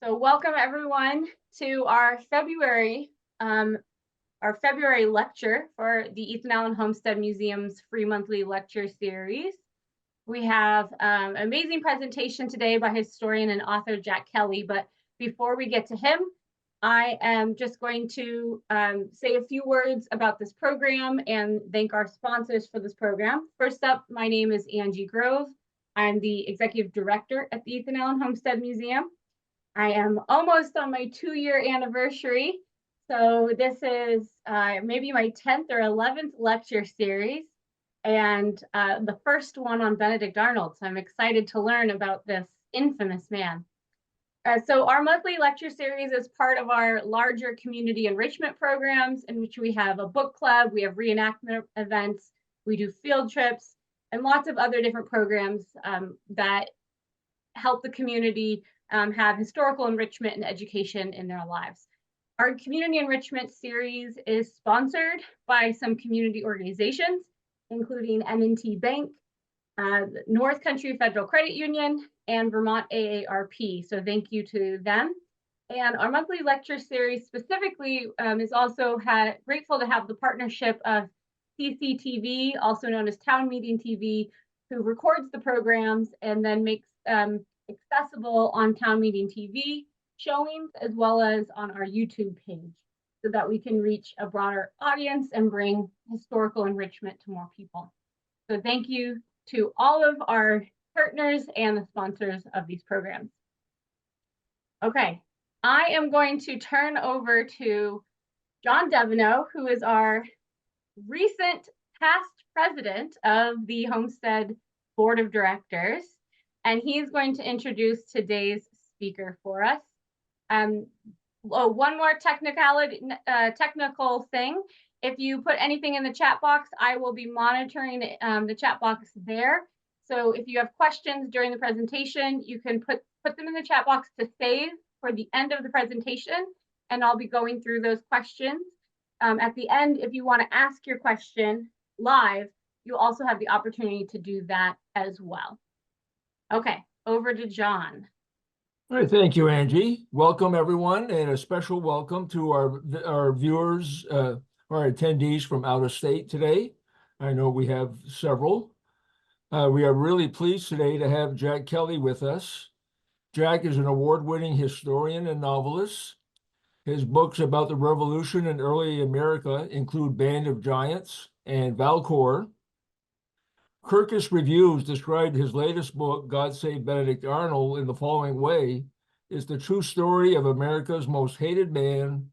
So welcome everyone to our February lecture for the Ethan Allen Homestead Museum's free monthly lecture series. We have an amazing presentation today by historian and author Jack Kelly, but before we get to him, I am just going to say a few words about this program and thank our sponsors for this program. First up, my name is Angie Grove. I'm the executive director at the Ethan Allen Homestead Museum. I am almost on my 2-year anniversary. So this is maybe my 10th or 11th lecture series and the first one on Benedict Arnold. So I'm excited to learn about this infamous man. So our monthly lecture series is part of our larger community enrichment programs in which we have a book club, we have reenactment events, we do field trips, and lots of other different programs that help the community have historical enrichment and education in their lives. Our community enrichment series is sponsored by some community organizations, including M&T Bank, North Country Federal Credit Union, and Vermont AARP. So thank you to them. And our monthly lecture series specifically is also grateful to have the partnership of CCTV, also known as Town Meeting TV, who records the programs and then makes accessible on Town Meeting TV showings as well as on our YouTube page so that we can reach a broader audience and bring historical enrichment to more people. So thank you to all of our partners and the sponsors of these programs. Okay, I am going to turn over to John Devono, who is our recent past president of the Homestead Board of Directors. And he's going to introduce today's speaker for us. One more technical thing. If you put anything in the chat box, I will be monitoring the chat box there. So if you have questions during the presentation, you can put them in the chat box to save for the end of the presentation, and I'll be going through those questions. At the end, if you want to ask your question live, you also have the opportunity to do that as well. Okay, over to John. All right, thank you, Angie. Welcome, everyone, and a special welcome to our viewers, our attendees from out of state today. I know we have several. We are really pleased today to have Jack Kelly with us. Jack is an award-winning historian and novelist. His books about the Revolution in early America include Band of Giants and Valcour. Kirkus Reviews described his latest book, God Save Benedict Arnold, in the following way: "It's the true story of America's most hated man.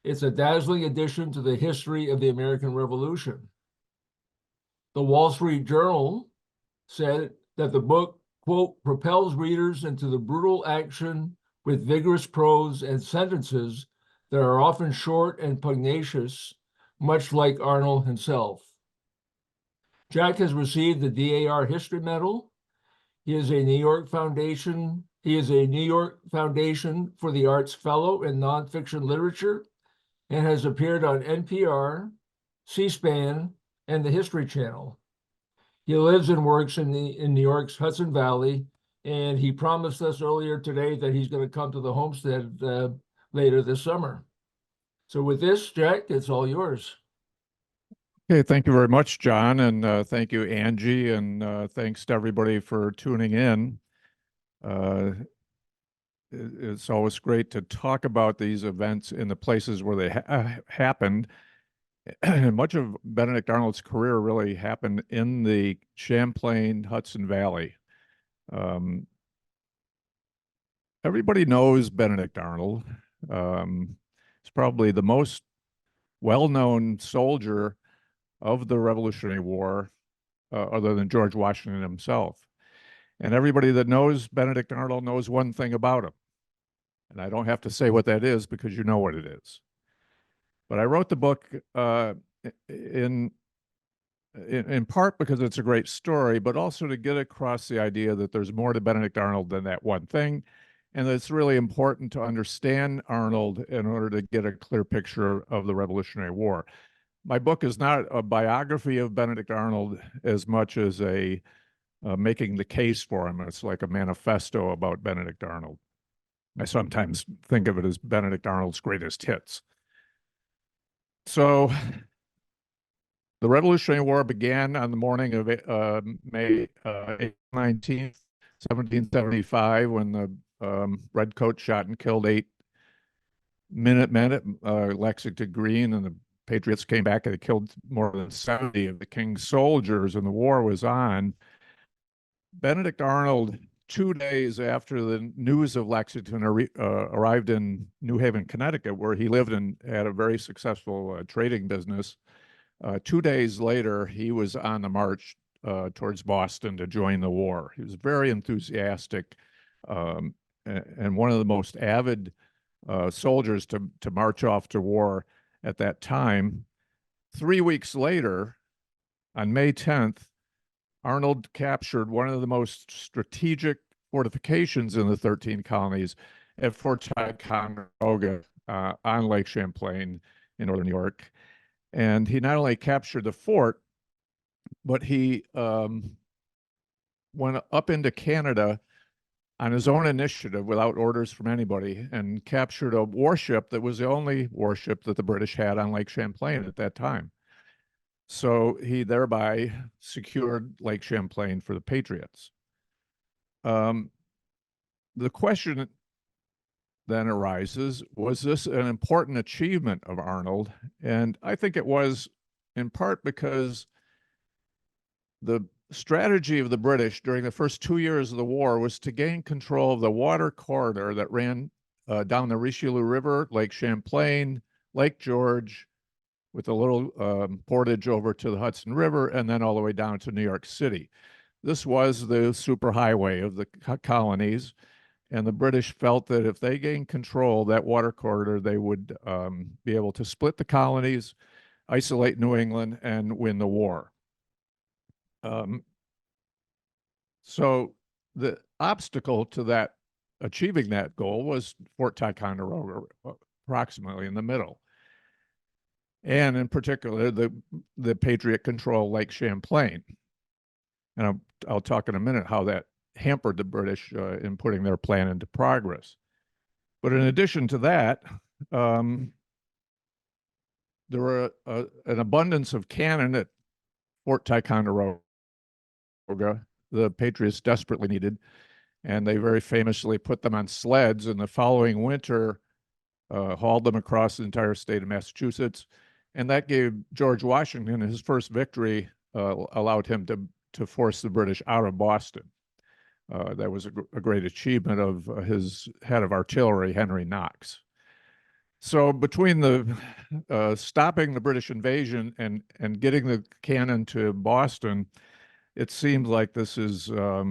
It's a dazzling addition to the history of the American Revolution." The Wall Street Journal said that the book, quote, propels readers into the brutal action with vigorous prose and sentences that are often short and pugnacious, much like Arnold himself. Jack has received the DAR History Medal. He is a New York Foundation for the Arts Fellow in Nonfiction Literature and has appeared on NPR, C-SPAN, and the History Channel. He lives and works in New York's Hudson Valley, and he promised us earlier today that he's going to come to the Homestead later this summer. So with this, Jack, it's all yours. Okay, thank you very much, John, and thank you, Angie, and thanks to everybody for tuning in. It's always great to talk about these events in the places where they happened. Much of Benedict Arnold's career really happened in the Champlain Hudson Valley. Everybody knows Benedict Arnold. He's probably the most well-known soldier of the Revolutionary War, other than George Washington himself. And everybody that knows Benedict Arnold knows one thing about him. And I don't have to say what that is because you know what it is. But I wrote the book in part because it's a great story, but also to get across the idea that there's more to Benedict Arnold than that one thing, and that it's really important to understand Arnold in order to get a clear picture of the Revolutionary War. My book is not a biography of Benedict Arnold as much as making the case for him. It's like a manifesto about Benedict Arnold. I sometimes think of it as Benedict Arnold's greatest hits. So the Revolutionary War began on the morning of May 19th, 1775, when the redcoats shot and killed 8 Minutemen at Lexington Green, and the Patriots came back and they killed more than 70 of the king's soldiers, and the war was on. Benedict Arnold, 2 days after the news of Lexington arrived in New Haven, Connecticut, where he lived and had a very successful trading business. 2 days later, he was on the march towards Boston to join the war. He was very enthusiastic and one of the most avid soldiers to march off to war at that time. 3 weeks later, on May 10th, Arnold captured one of the most strategic fortifications in the 13 colonies at Fort Ticonderoga on Lake Champlain in northern New York. And he not only captured the fort, but he went up into Canada on his own initiative without orders from anybody and captured a warship that was the only warship that the British had on Lake Champlain at that time. So he thereby secured Lake Champlain for the Patriots. The question then arises, was this an important achievement of Arnold? And I think it was, in part because the strategy of the British during the first 2 years of the war was to gain control of the water corridor that ran down the Richelieu River, Lake Champlain, Lake George, with a little portage over to the Hudson River, and then all the way down to New York City. This was the superhighway of the colonies, and the British felt that if they gained control of that water corridor, they would be able to split the colonies, isolate New England, and win the war. So the obstacle to that, achieving that goal, was Fort Ticonderoga, approximately in the middle. And in particular, the Patriot control Lake Champlain. And I'll talk in a minute how that hampered the British in putting their plan into progress. But in addition to that, there were an abundance of cannon at Fort Ticonderoga the Patriots desperately needed, and they very famously put them on sleds, and the following winter hauled them across the entire state of Massachusetts. And that gave George Washington his first victory, allowed him to force the British out of Boston. That was a great achievement of his head of artillery, Henry Knox. So between the stopping the British invasion and getting the cannon to Boston, it seems like this is a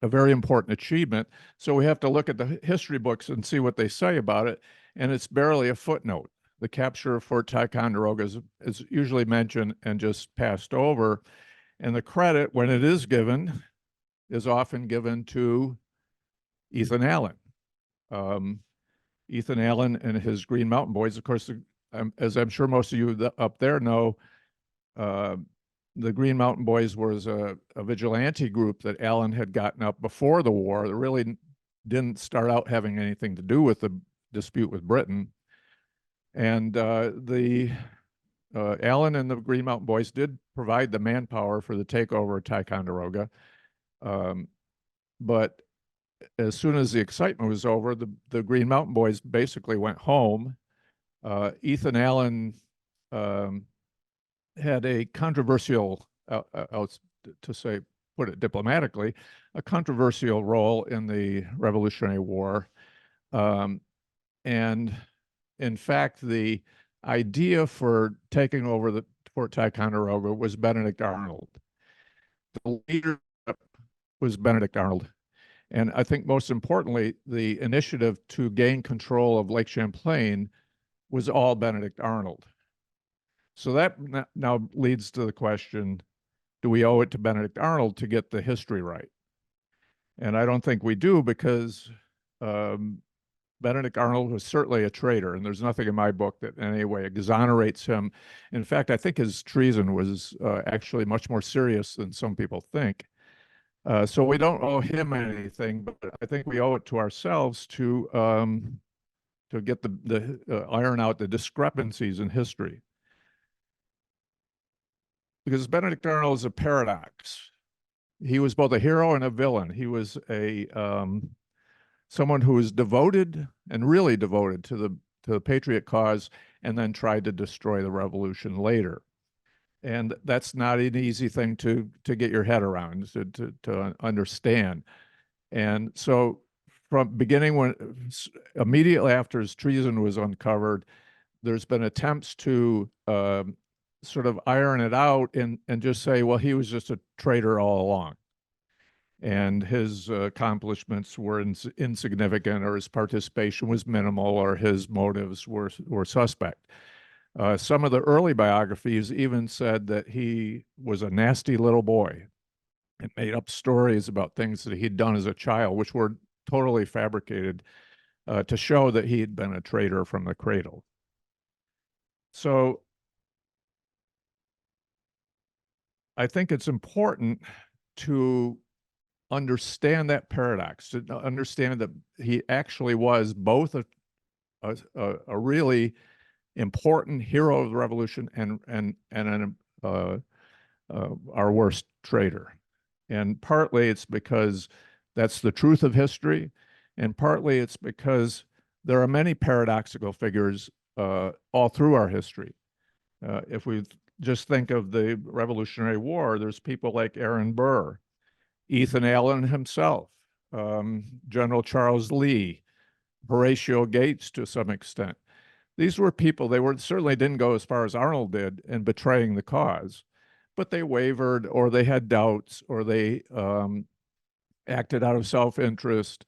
very important achievement. So we have to look at the history books and see what they say about it, and it's barely a footnote. The capture of Fort Ticonderoga is usually mentioned and just passed over, and the credit, when it is given, is often given to Ethan Allen. Ethan Allen and his Green Mountain Boys, of course, as I'm sure most of you up there know, the Green Mountain Boys was a vigilante group that Allen had gotten up before the war that really didn't start out having anything to do with the dispute with Britain. And Allen and the Green Mountain Boys did provide the manpower for the takeover of Ticonderoga. But as soon as the excitement was over, the Green Mountain Boys basically went home. Ethan Allen had a controversial, put it diplomatically, a controversial role in the Revolutionary War. And in fact, the idea for taking over the Fort Ticonderoga was Benedict Arnold. The leadership was Benedict Arnold. And I think most importantly, the initiative to gain control of Lake Champlain was all Benedict Arnold. So that now leads to the question, do we owe it to Benedict Arnold to get the history right? And I don't think we do, because Benedict Arnold was certainly a traitor, and there's nothing in my book that in any way exonerates him. In fact, I think his treason was actually much more serious than some people think. So we don't owe him anything, but I think we owe it to ourselves to get the iron out the discrepancies in history. Because Benedict Arnold is a paradox. He was both a hero and a villain. He was someone who was devoted and really devoted to the patriot cause, and then tried to destroy the revolution later. And that's not an easy thing to get your head around, to understand. And so from beginning, immediately after his treason was uncovered, there's been attempts to sort of iron it out and just say, well, he was just a traitor all along. And his accomplishments were insignificant, or his participation was minimal, or his motives were suspect. Some of the early biographies even said that he was a nasty little boy and made up stories about things that he'd done as a child, which were totally fabricated to show that he had been a traitor from the cradle. So I think it's important to understand that paradox, to understand that he actually was both a really important hero of the revolution and our worst traitor. And partly it's because that's the truth of history, and partly it's because there are many paradoxical figures all through our history. If we just think of the Revolutionary War, there's people like Aaron Burr, Ethan Allen himself, General Charles Lee, Horatio Gates to some extent. These were people, they certainly didn't go as far as Arnold did in betraying the cause, but they wavered, or they had doubts, or they acted out of self-interest,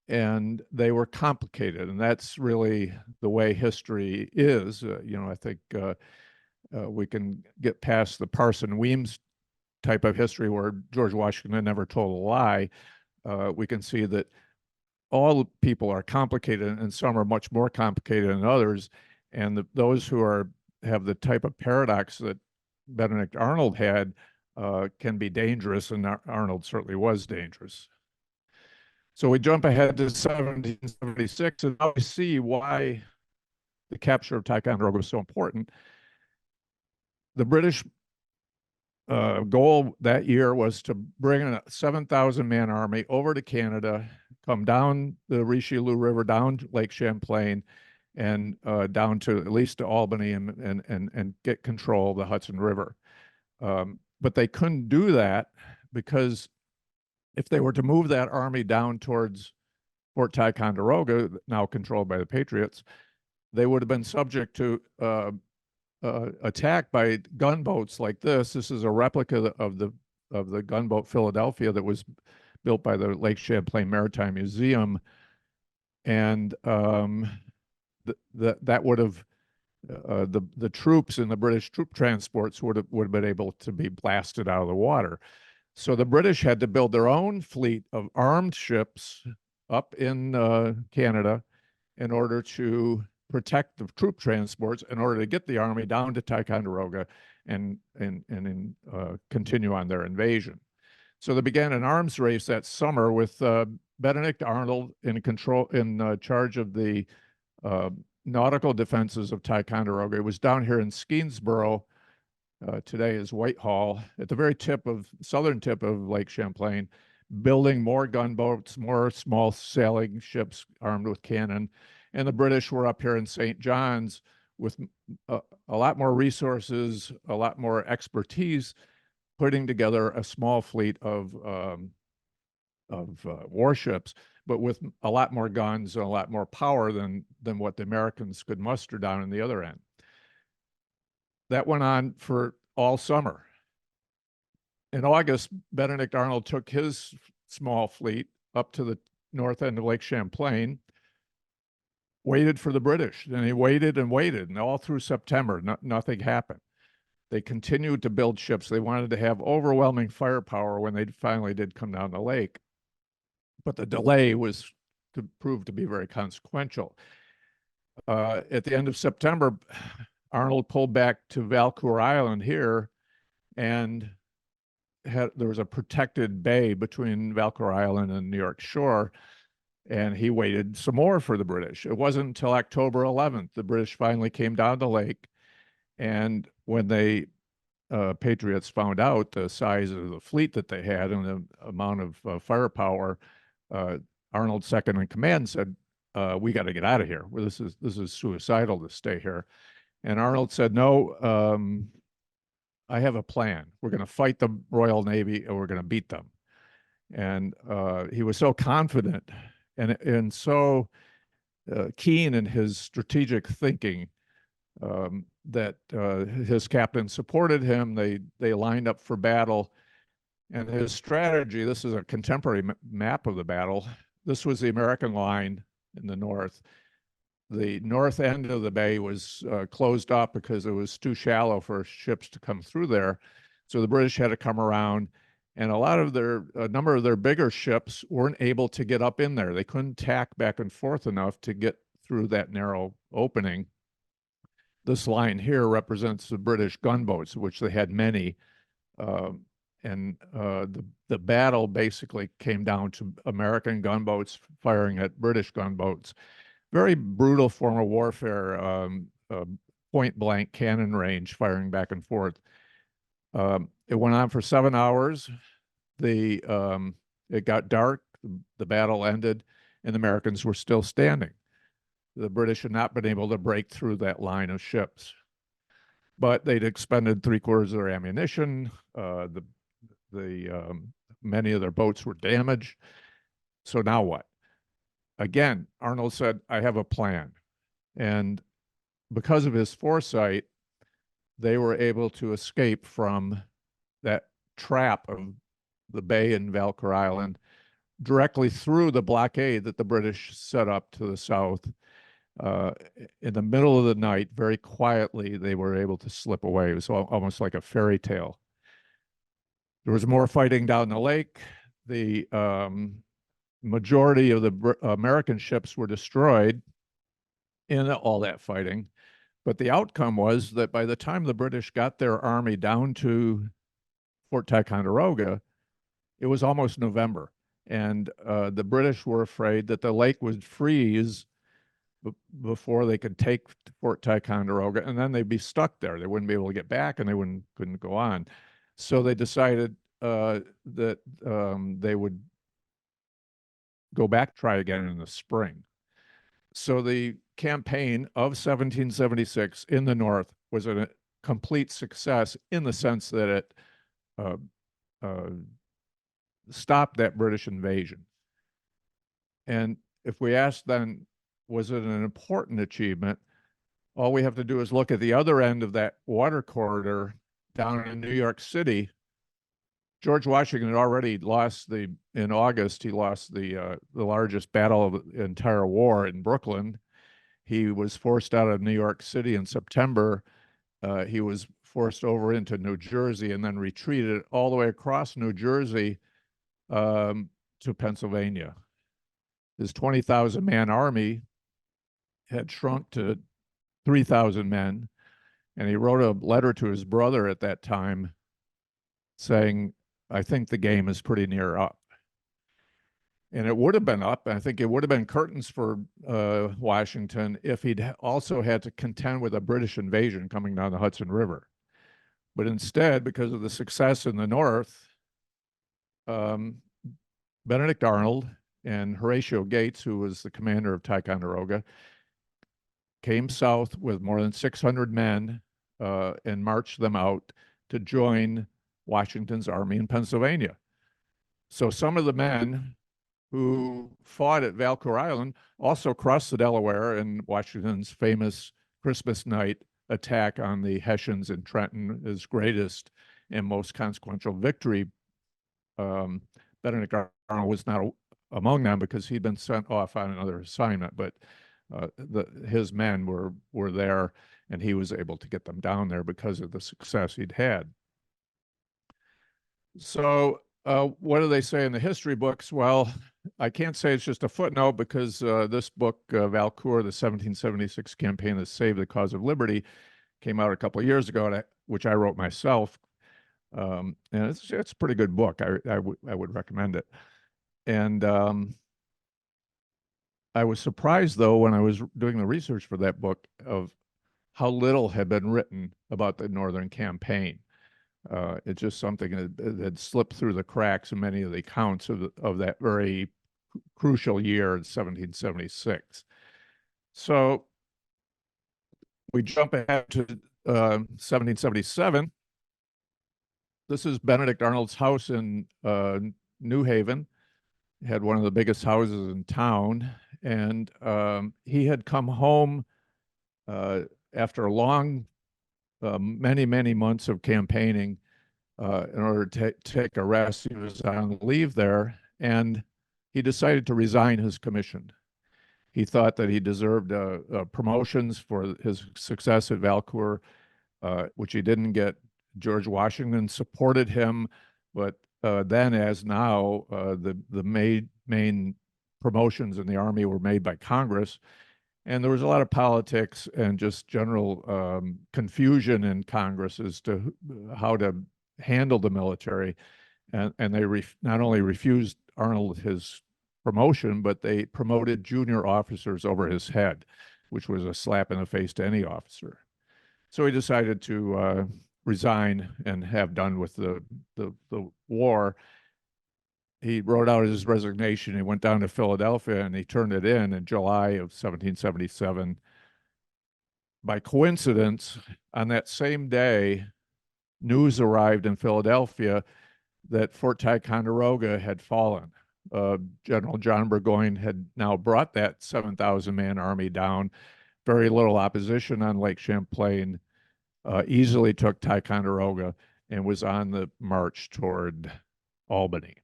and they were complicated. And that's really the way history is. I think we can get past the Parson Weems type of history where George Washington never told a lie. We can see that all people are complicated, and some are much more complicated than others. And those who have the type of paradox that Benedict Arnold had can be dangerous, and Arnold certainly was dangerous. So we jump ahead to 1776, and now we see why the capture of Ticonderoga was so important. The British goal that year was to bring a 7,000-man army over to Canada, come down the Richelieu River, down Lake Champlain, and down to at least to Albany, and get control of the Hudson River. But they couldn't do that because if they were to move that army down towards Fort Ticonderoga, now controlled by the Patriots, they would have been subject to attack by gunboats like this. This is a replica of the gunboat Philadelphia that was built by the Lake Champlain Maritime Museum, and that would have the troops in the British troop transports would have been able to be blasted out of the water. So the British had to build their own fleet of armed ships up in Canada in order to protect the troop transports, in order to get the army down to Ticonderoga and continue on their invasion. So they began an arms race that summer with Benedict Arnold in charge of the nautical defenses of Ticonderoga. It was down here in Skenesboro, today is Whitehall, at the very southern tip of Lake Champlain, building more gunboats, more small sailing ships armed with cannon. And the British were up here in St. John's with a lot more resources, a lot more expertise, putting together a small fleet of warships, but with a lot more guns and a lot more power than what the Americans could muster down in the other end. That went on for all summer. In August, Benedict Arnold took his small fleet up to the north end of Lake Champlain, waited for the British, and he waited, and all through September, nothing happened. They continued to build ships. They wanted to have overwhelming firepower when they finally did come down the lake. But the delay proved to be very consequential. At the end of September, Arnold pulled back to Valcour Island here, and there was a protected bay between Valcour Island and New York shore, and he waited some more for the British. It wasn't until October 11th the British finally came down the lake, and when they Patriots found out the size of the fleet that they had and the amount of firepower, Arnold, second in command, said, "We got to get out of here. Well, this is suicidal to stay here." And Arnold said, "No, I have a plan. We're going to fight the Royal Navy and we're going to beat them." And he was so confident and so keen in his strategic thinking that his captain supported him. They lined up for battle, and his strategy. This is a contemporary map of the battle. This was the American line in the north. The north end of the bay was closed up because it was too shallow for ships to come through there. So the British had to come around, and a number of their bigger ships weren't able to get up in there. They couldn't tack back and forth enough to get through that narrow opening. This line here represents the British gunboats, which they had many. The battle basically came down to American gunboats firing at British gunboats. Very brutal form of warfare, point blank cannon range firing back and forth. It went on for 7 hours. It got dark, the battle ended, and the Americans were still standing. The British had not been able to break through that line of ships, but they'd expended 3/4 of their ammunition. Many of their boats were damaged. So now what? Again, Arnold said, "I have a plan." And because of his foresight, they were able to escape from that trap of the bay in Valcour Island directly through the blockade that the British set up to the south. In the middle of the night, very quietly, they were able to slip away. It was almost like a fairy tale. There was more fighting down the lake. The majority of the American ships were destroyed in all that fighting. But the outcome was that by the time the British got their army down to Fort Ticonderoga, it was almost November. And the British were afraid that the lake would freeze before they could take Fort Ticonderoga, and then they'd be stuck there. They wouldn't be able to get back, and they couldn't go on. So they decided that they would go back, try again in the spring. So the campaign of 1776 in the North was a complete success in the sense that it stopped that British invasion. And if we ask then, was it an important achievement? All we have to do is look at the other end of that water corridor down in New York City. George Washington had already lost in August, he lost the largest battle of the entire war in Brooklyn. He was forced out of New York City in September. He was forced over into New Jersey and then retreated all the way across New Jersey to Pennsylvania. His 20,000 man army had shrunk to 3,000 men. And he wrote a letter to his brother at that time saying, "I think the game is pretty near up." And it would have been up. I think it would have been curtains for Washington if he'd also had to contend with a British invasion coming down the Hudson River. But instead, because of the success in the North, Benedict Arnold and Horatio Gates, who was the commander of Ticonderoga, came south with more than 600 men and marched them out to join Washington's army in Pennsylvania. So some of the men who fought at Valcour Island also crossed the Delaware in Washington's famous Christmas night attack on the Hessians in Trenton, his greatest and most consequential victory. Benedict Arnold was not among them because he'd been sent off on another assignment, but his men were there, and he was able to get them down there because of the success he'd had. So what do they say in the history books? Well, I can't say it's just a footnote because this book, Valcour, the 1776 campaign that saved the cause of liberty, came out a couple of years ago, which I wrote myself. And it's a pretty good book. I would recommend it. And I was surprised, though, when I was doing the research for that book, of how little had been written about the Northern Campaign. It's just something that had slipped through the cracks in many of the accounts of that very crucial year in 1776. So we jump ahead to 1777. This is Benedict Arnold's house in New Haven. He had one of the biggest houses in town, and he had come home after a long, many months of campaigning in order to take a rest. He was on leave there, and he decided to resign his commission. He thought that he deserved promotions for his success at Valcour, which he didn't get. George Washington supported him, but then, as now, the main promotions in the Army were made by Congress, and there was a lot of politics and just general confusion in Congress as to how to handle the military, and they not only refused Arnold his promotion, but they promoted junior officers over his head, which was a slap in the face to any officer. So he decided to resign and have done with the war. He wrote out his resignation. He went down to Philadelphia and he turned it in July of 1777. By coincidence, on that same day, news arrived in Philadelphia that Fort Ticonderoga had fallen. General John Burgoyne had now brought that 7,000-man army down. Very little opposition on Lake Champlain. Easily took Ticonderoga and was on the march toward Albany.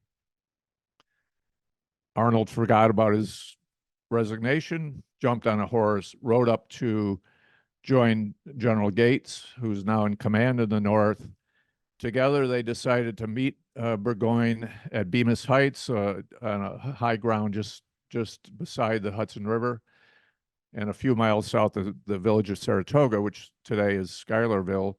Arnold forgot about his resignation, jumped on a horse, rode up to join General Gates, who's now in command in the North. Together, they decided to meet Burgoyne at Bemis Heights on a high ground just beside the Hudson River and a few miles south of the village of Saratoga, which today is Schuylerville.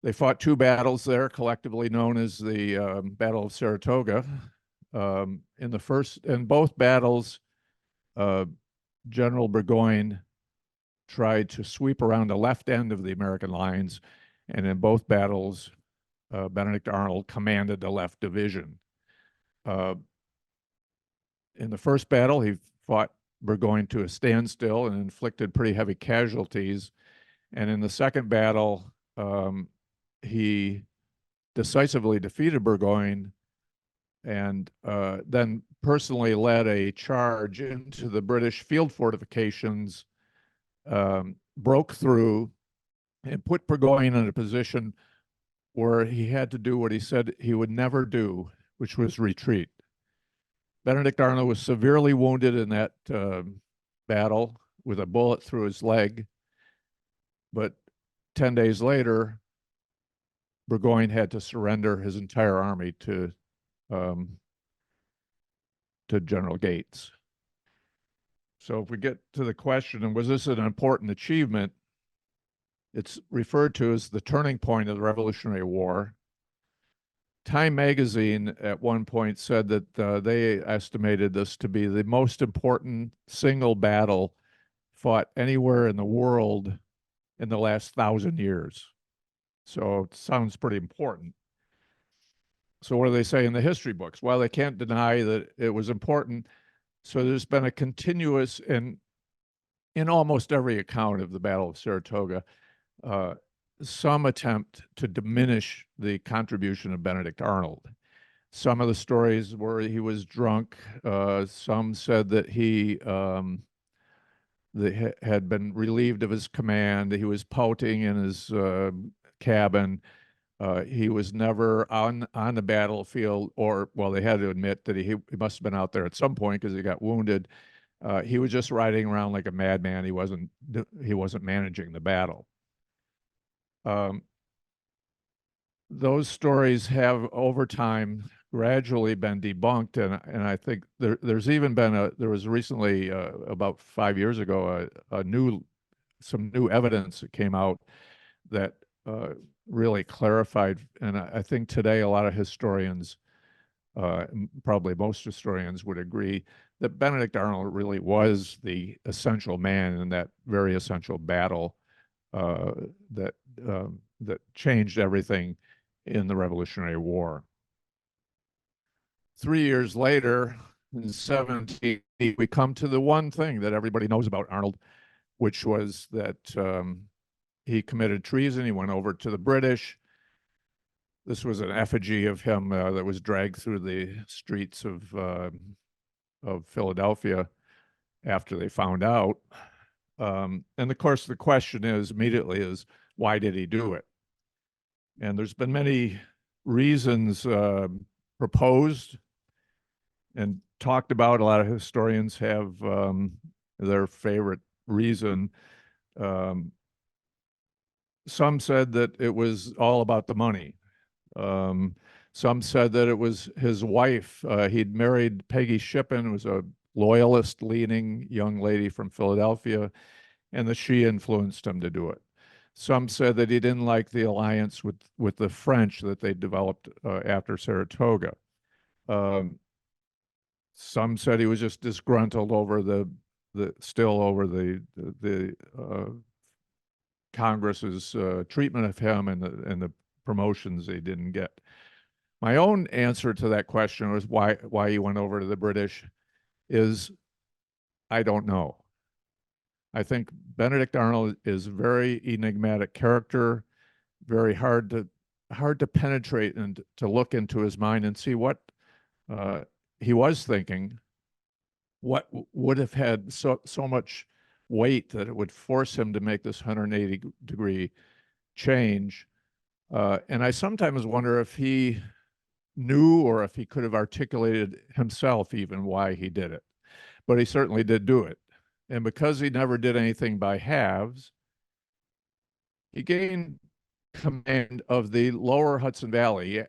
They fought two battles there, collectively known as the Battle of Saratoga. In both battles, General Burgoyne tried to sweep around the left end of the American lines, and in both battles, Benedict Arnold commanded the left division. In the first battle, he fought Burgoyne to a standstill and inflicted pretty heavy casualties. And in the second battle, he decisively defeated Burgoyne and then personally led a charge into the British field fortifications, broke through, and put Burgoyne in a position where he had to do what he said he would never do, which was retreat. Benedict Arnold was severely wounded in that battle with a bullet through his leg, but 10 days later, Burgoyne had to surrender his entire army to General Gates. So if we get to the question, was this an important achievement? It's referred to as the turning point of the Revolutionary War. Time magazine at one point said that they estimated this to be the most important single battle fought anywhere in the world in the last 1,000 years. So it sounds pretty important. So what do they say in the history books? Well, they can't deny that it was important. So there's been a continuous, and in almost every account of the Battle of Saratoga, some attempt to diminish the contribution of Benedict Arnold. Some of the stories were he was drunk. Some said that he had been relieved of his command. He was pouting in his cabin. He was never on the battlefield, or, well, they had to admit that he must have been out there at some point because he got wounded. He was just riding around like a madman. He wasn't managing the battle. Those stories have over time gradually been debunked, and I think there's even been there was recently about 5 years ago some new evidence that came out that really clarified. And I think today a lot of historians, probably most historians, would agree that Benedict Arnold really was the essential man in that very essential battle that that changed everything in the Revolutionary War. 3 years later, in 17, we come to the one thing that everybody knows about Arnold, which was that he committed treason. He went over to the British. This was an effigy of him that was dragged through the streets of Philadelphia after they found out. And of course, the question is immediately is, why did he do it? And there's been many reasons proposed and talked about. A lot of historians have their favorite reason. Some said that it was all about the money. Some said that it was his wife. He'd married Peggy Shippen, who was a loyalist-leaning young lady from Philadelphia, and that she influenced him to do it. Some said that he didn't like the alliance with the French that they developed after Saratoga. Some said he was just disgruntled over the Congress's treatment of him and the promotions they didn't get. My own answer to that question was why he went over to the British is I don't know. I think Benedict Arnold is a very enigmatic character, very hard to penetrate and to look into his mind and see what he was thinking, what would have had so much weight that it would force him to make this 180-degree change. And I sometimes wonder if he knew or if he could have articulated himself even why he did it. But he certainly did do it. And because he never did anything by halves, he gained command of the lower Hudson Valley.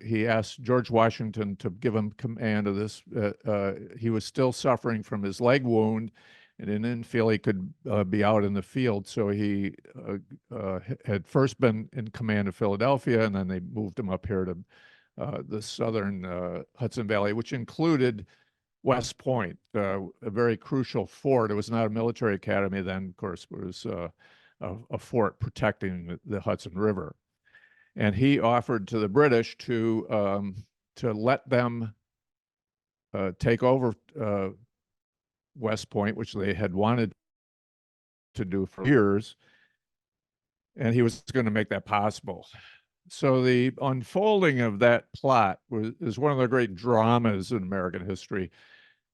He asked George Washington to give him command of this. He was still suffering from his leg wound and didn't feel he could be out in the field. So he had first been in command of Philadelphia, and then they moved him up here to the southern Hudson Valley, which included West Point, a very crucial fort. It was not a military academy then, of course, it was a fort protecting the Hudson River. And he offered to the British to let them take over West Point, which they had wanted to do for years, and he was going to make that possible. So the unfolding of that plot is one of the great dramas in American history.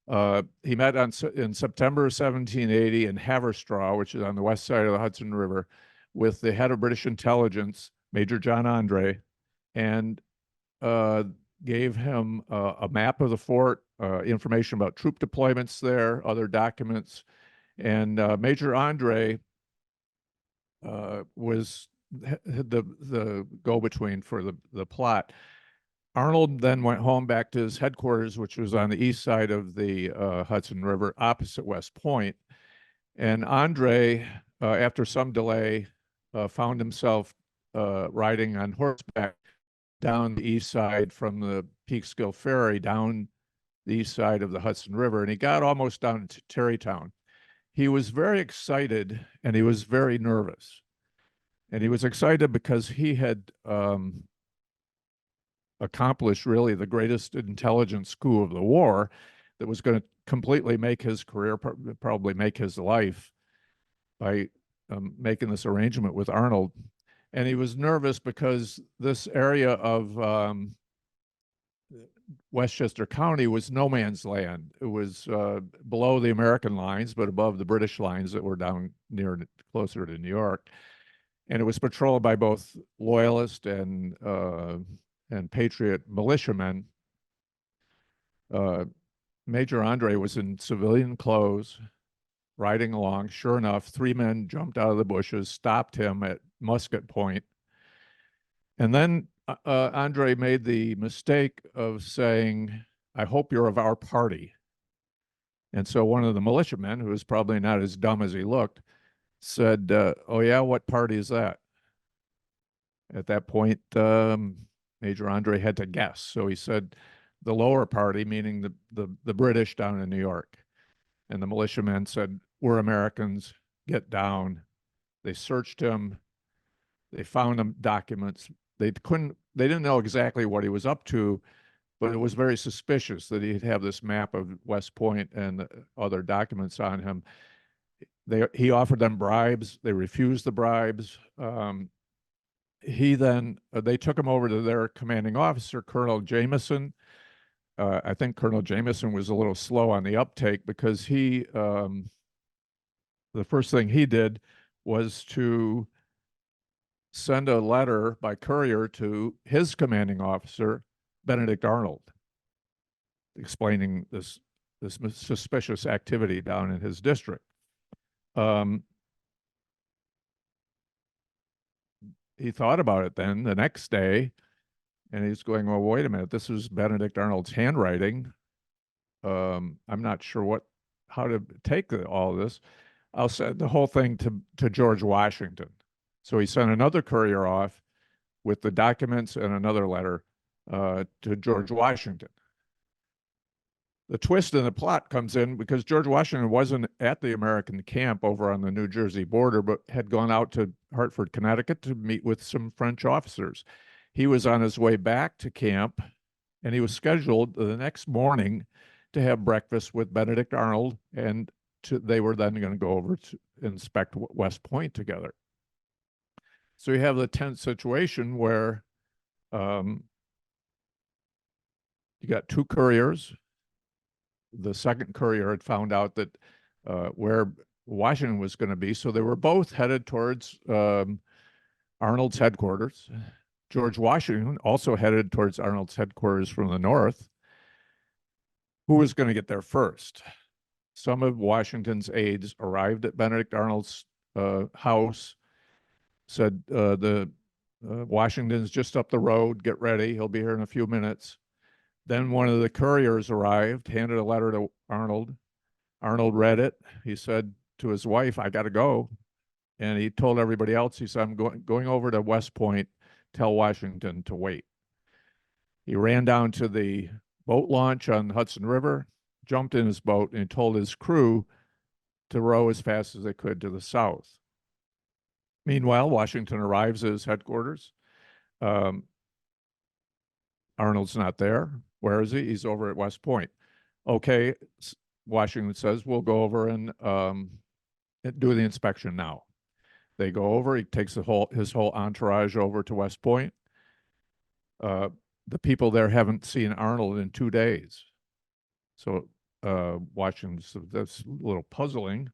He met in September 1780 in Haverstraw, which is on the west side of the Hudson River, with the head of British intelligence, Major John Andre, and gave him a map of the fort, information about troop deployments there, other documents. And Major Andre was the go-between for the plot. Arnold then went home back to his headquarters, which was on the east side of the Hudson River, opposite West Point. And Andre, after some delay, found himself riding on horseback down the east side from the Peekskill Ferry down the east side of the Hudson River, and he got almost down to Tarrytown. He was very excited, and he was very nervous. And he was excited because he had accomplished really the greatest intelligence coup of the war that was going to completely make his career, probably make his life, by making this arrangement with Arnold. And he was nervous because this area of Westchester County was no man's land. It was below the American lines, but above the British lines that were down closer to New York. And it was patrolled by both loyalist and patriot militiamen. Major Andre was in civilian clothes, riding along. Sure enough, 3 men jumped out of the bushes, stopped him at musket point. And then Andre made the mistake of saying, "I hope you're of our party." And so one of the militiamen, who was probably not as dumb as he looked, said, "Oh yeah, what party is that?" At that point, Major Andre had to guess. So he said, the lower party, meaning the British down in New York. And the militiamen said, we're Americans, get down. They searched him. They found him documents. They didn't know exactly what he was up to, but it was very suspicious that he'd have this map of West Point and other documents on him. He offered them bribes. They refused the bribes. They took him over to their commanding officer, Colonel Jameson. I think Colonel Jameson was a little slow on the uptake because the first thing he did was to send a letter by courier to his commanding officer, Benedict Arnold, explaining this suspicious activity down in his district. He thought about it then the next day, and he's going, well, wait a minute, this is Benedict Arnold's handwriting. I'm not sure how to take all of this. I'll send the whole thing to George Washington. So he sent another courier off with the documents and another letter to George Washington. The twist in the plot comes in because George Washington wasn't at the American camp over on the New Jersey border, but had gone out to Hartford, Connecticut to meet with some French officers. He was on his way back to camp, and he was scheduled the next morning to have breakfast with Benedict Arnold, and they were then going to go over to inspect West Point together. So you have the tense situation where you got two couriers. The second courier had found out that where Washington was going to be, so they were both headed towards Arnold's headquarters. George Washington also headed towards Arnold's headquarters from the north. Who was going to get there first? Some of Washington's aides arrived at Benedict Arnold's house, said, Washington's just up the road, get ready, he'll be here in a few minutes. Then one of the couriers arrived, handed a letter to Arnold. Arnold read it. He said to his wife, I got to go. And he told everybody else, he said, I'm going over to West Point, tell Washington to wait. He ran down to the boat launch on the Hudson River, jumped in his boat, and told his crew to row as fast as they could to the south. Meanwhile, Washington arrives at his headquarters. Arnold's not there. Where is he? He's over at West Point. Okay, Washington says, we'll go over and do the inspection now. They go over, he takes his whole entourage over to West Point. The people there haven't seen Arnold in 2 days. So Washington says, that's a little puzzling.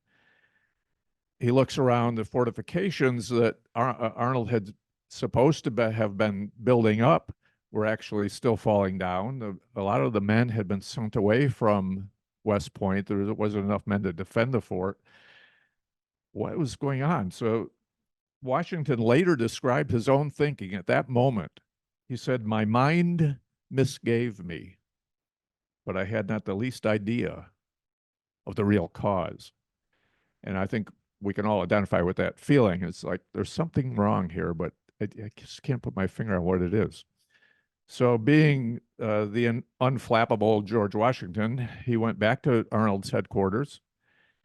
He looks around the fortifications that Arnold had supposed to have been building up were actually still falling down. A lot of the men had been sent away from West Point. There wasn't enough men to defend the fort. What was going on? So Washington later described his own thinking at that moment. He said, my mind misgave me, but I had not the least idea of the real cause. And I think we can all identify with that feeling. It's like, there's something wrong here, but I just can't put my finger on what it is. So being the unflappable George Washington, he went back to Arnold's headquarters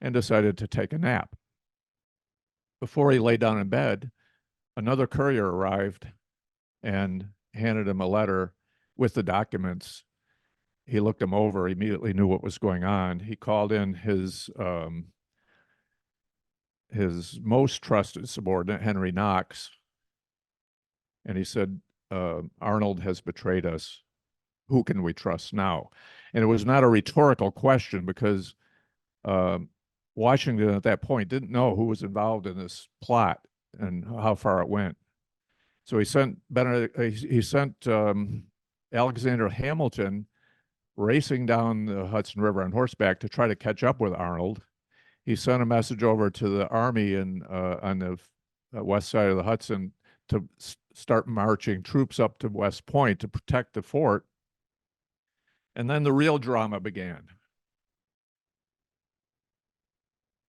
and decided to take a nap. Before he lay down in bed, another courier arrived and handed him a letter with the documents. He looked them over, immediately knew what was going on. He called in his most trusted subordinate, Henry Knox, and he said, Arnold has betrayed us. Who can we trust now? And it was not a rhetorical question because Washington at that point didn't know who was involved in this plot and how far it went. So he sent Alexander Hamilton racing down the Hudson River on horseback to try to catch up with Arnold. He sent a message over to the army on the west side of the Hudson to start marching troops up to West Point to protect the fort. And then the real drama began.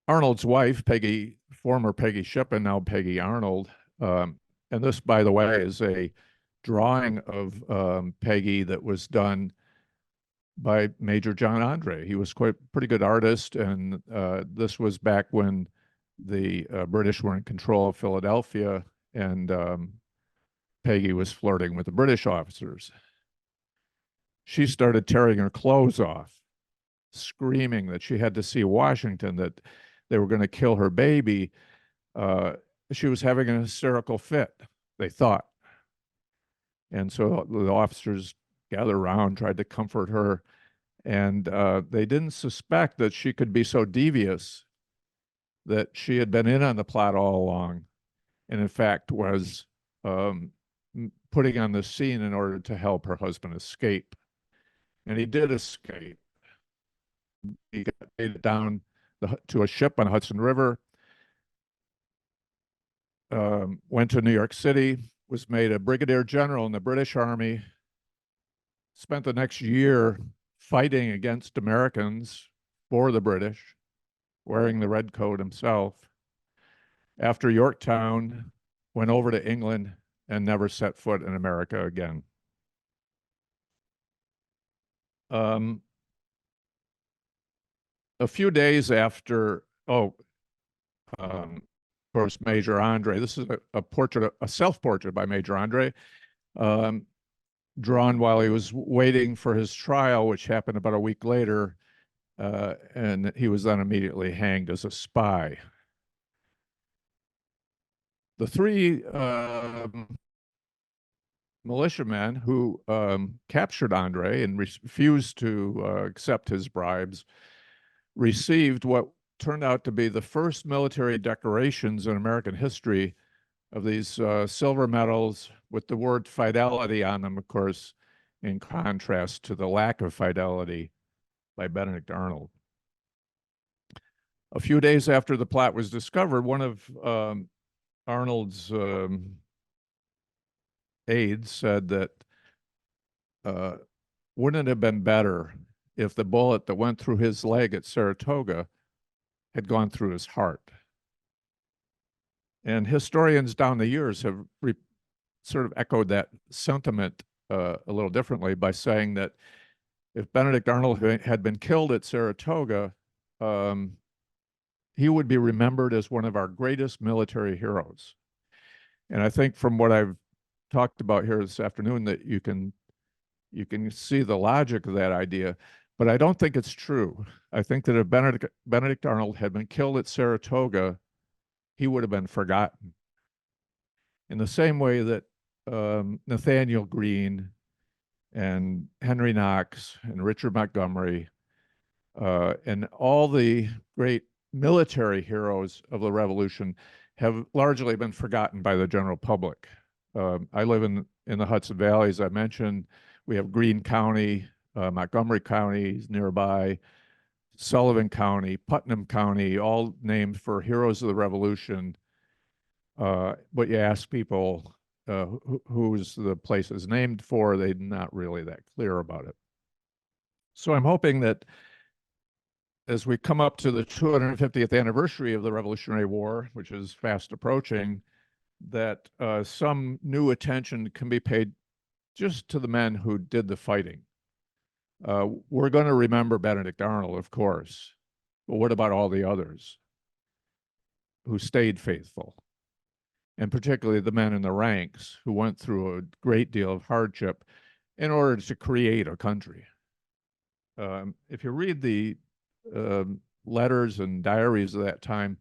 Arnold's wife, former Peggy Shippen, now Peggy Arnold, And this, by the way, is a drawing of Peggy that was done by Major John Andre. He was quite pretty good artist, and this was back when the British were in control of Philadelphia, and Peggy was flirting with the British officers. She started tearing her clothes off, screaming that she had to see Washington, that they were going to kill her baby. She was having a hysterical fit, they thought. And so the officers gathered around, tried to comfort her, and they didn't suspect that she could be so devious that she had been in on the plot all along, and in fact was putting on the scene in order to help her husband escape. And he did escape. He got made down to a ship on the Hudson River, went to New York City, was made a brigadier general in the British Army, spent the next year fighting against Americans for the British, wearing the red coat himself. After Yorktown, went over to England and never set foot in America again. A few days after, of course, Major Andre, this is a portrait, a self-portrait by Major Andre, drawn while he was waiting for his trial, which happened about a week later, and he was then immediately hanged as a spy. The three militiamen who captured Andre and refused to accept his bribes received what turned out to be the first military decorations in American history of these silver medals with the word fidelity on them, of course, in contrast to the lack of fidelity by Benedict Arnold. A few days after the plot was discovered, one of Arnold's aides said that wouldn't it have been better if the bullet that went through his leg at Saratoga had gone through his heart? And historians down the years have sort of echoed that sentiment a little differently by saying that if Benedict Arnold had been killed at Saratoga, he would be remembered as one of our greatest military heroes. And I think from what I've talked about here this afternoon that you can see the logic of that idea, but I don't think it's true. I think that if Benedict Arnold had been killed at Saratoga, he would have been forgotten. In the same way that Nathaniel Greene and Henry Knox and Richard Montgomery and all the great military heroes of the Revolution have largely been forgotten by the general public. I live in the Hudson Valley, as I mentioned. We have Greene County, Montgomery County is nearby, Sullivan County, Putnam County, all named for heroes of the Revolution. But you ask people who's the place is named for, they're not really that clear about it. So I'm hoping that as we come up to the 250th anniversary of the Revolutionary War, which is fast approaching, that some new attention can be paid just to the men who did the fighting. We're going to remember Benedict Arnold, of course, but what about all the others who stayed faithful? And particularly the men in the ranks who went through a great deal of hardship in order to create a country. If you read the letters and diaries of that time,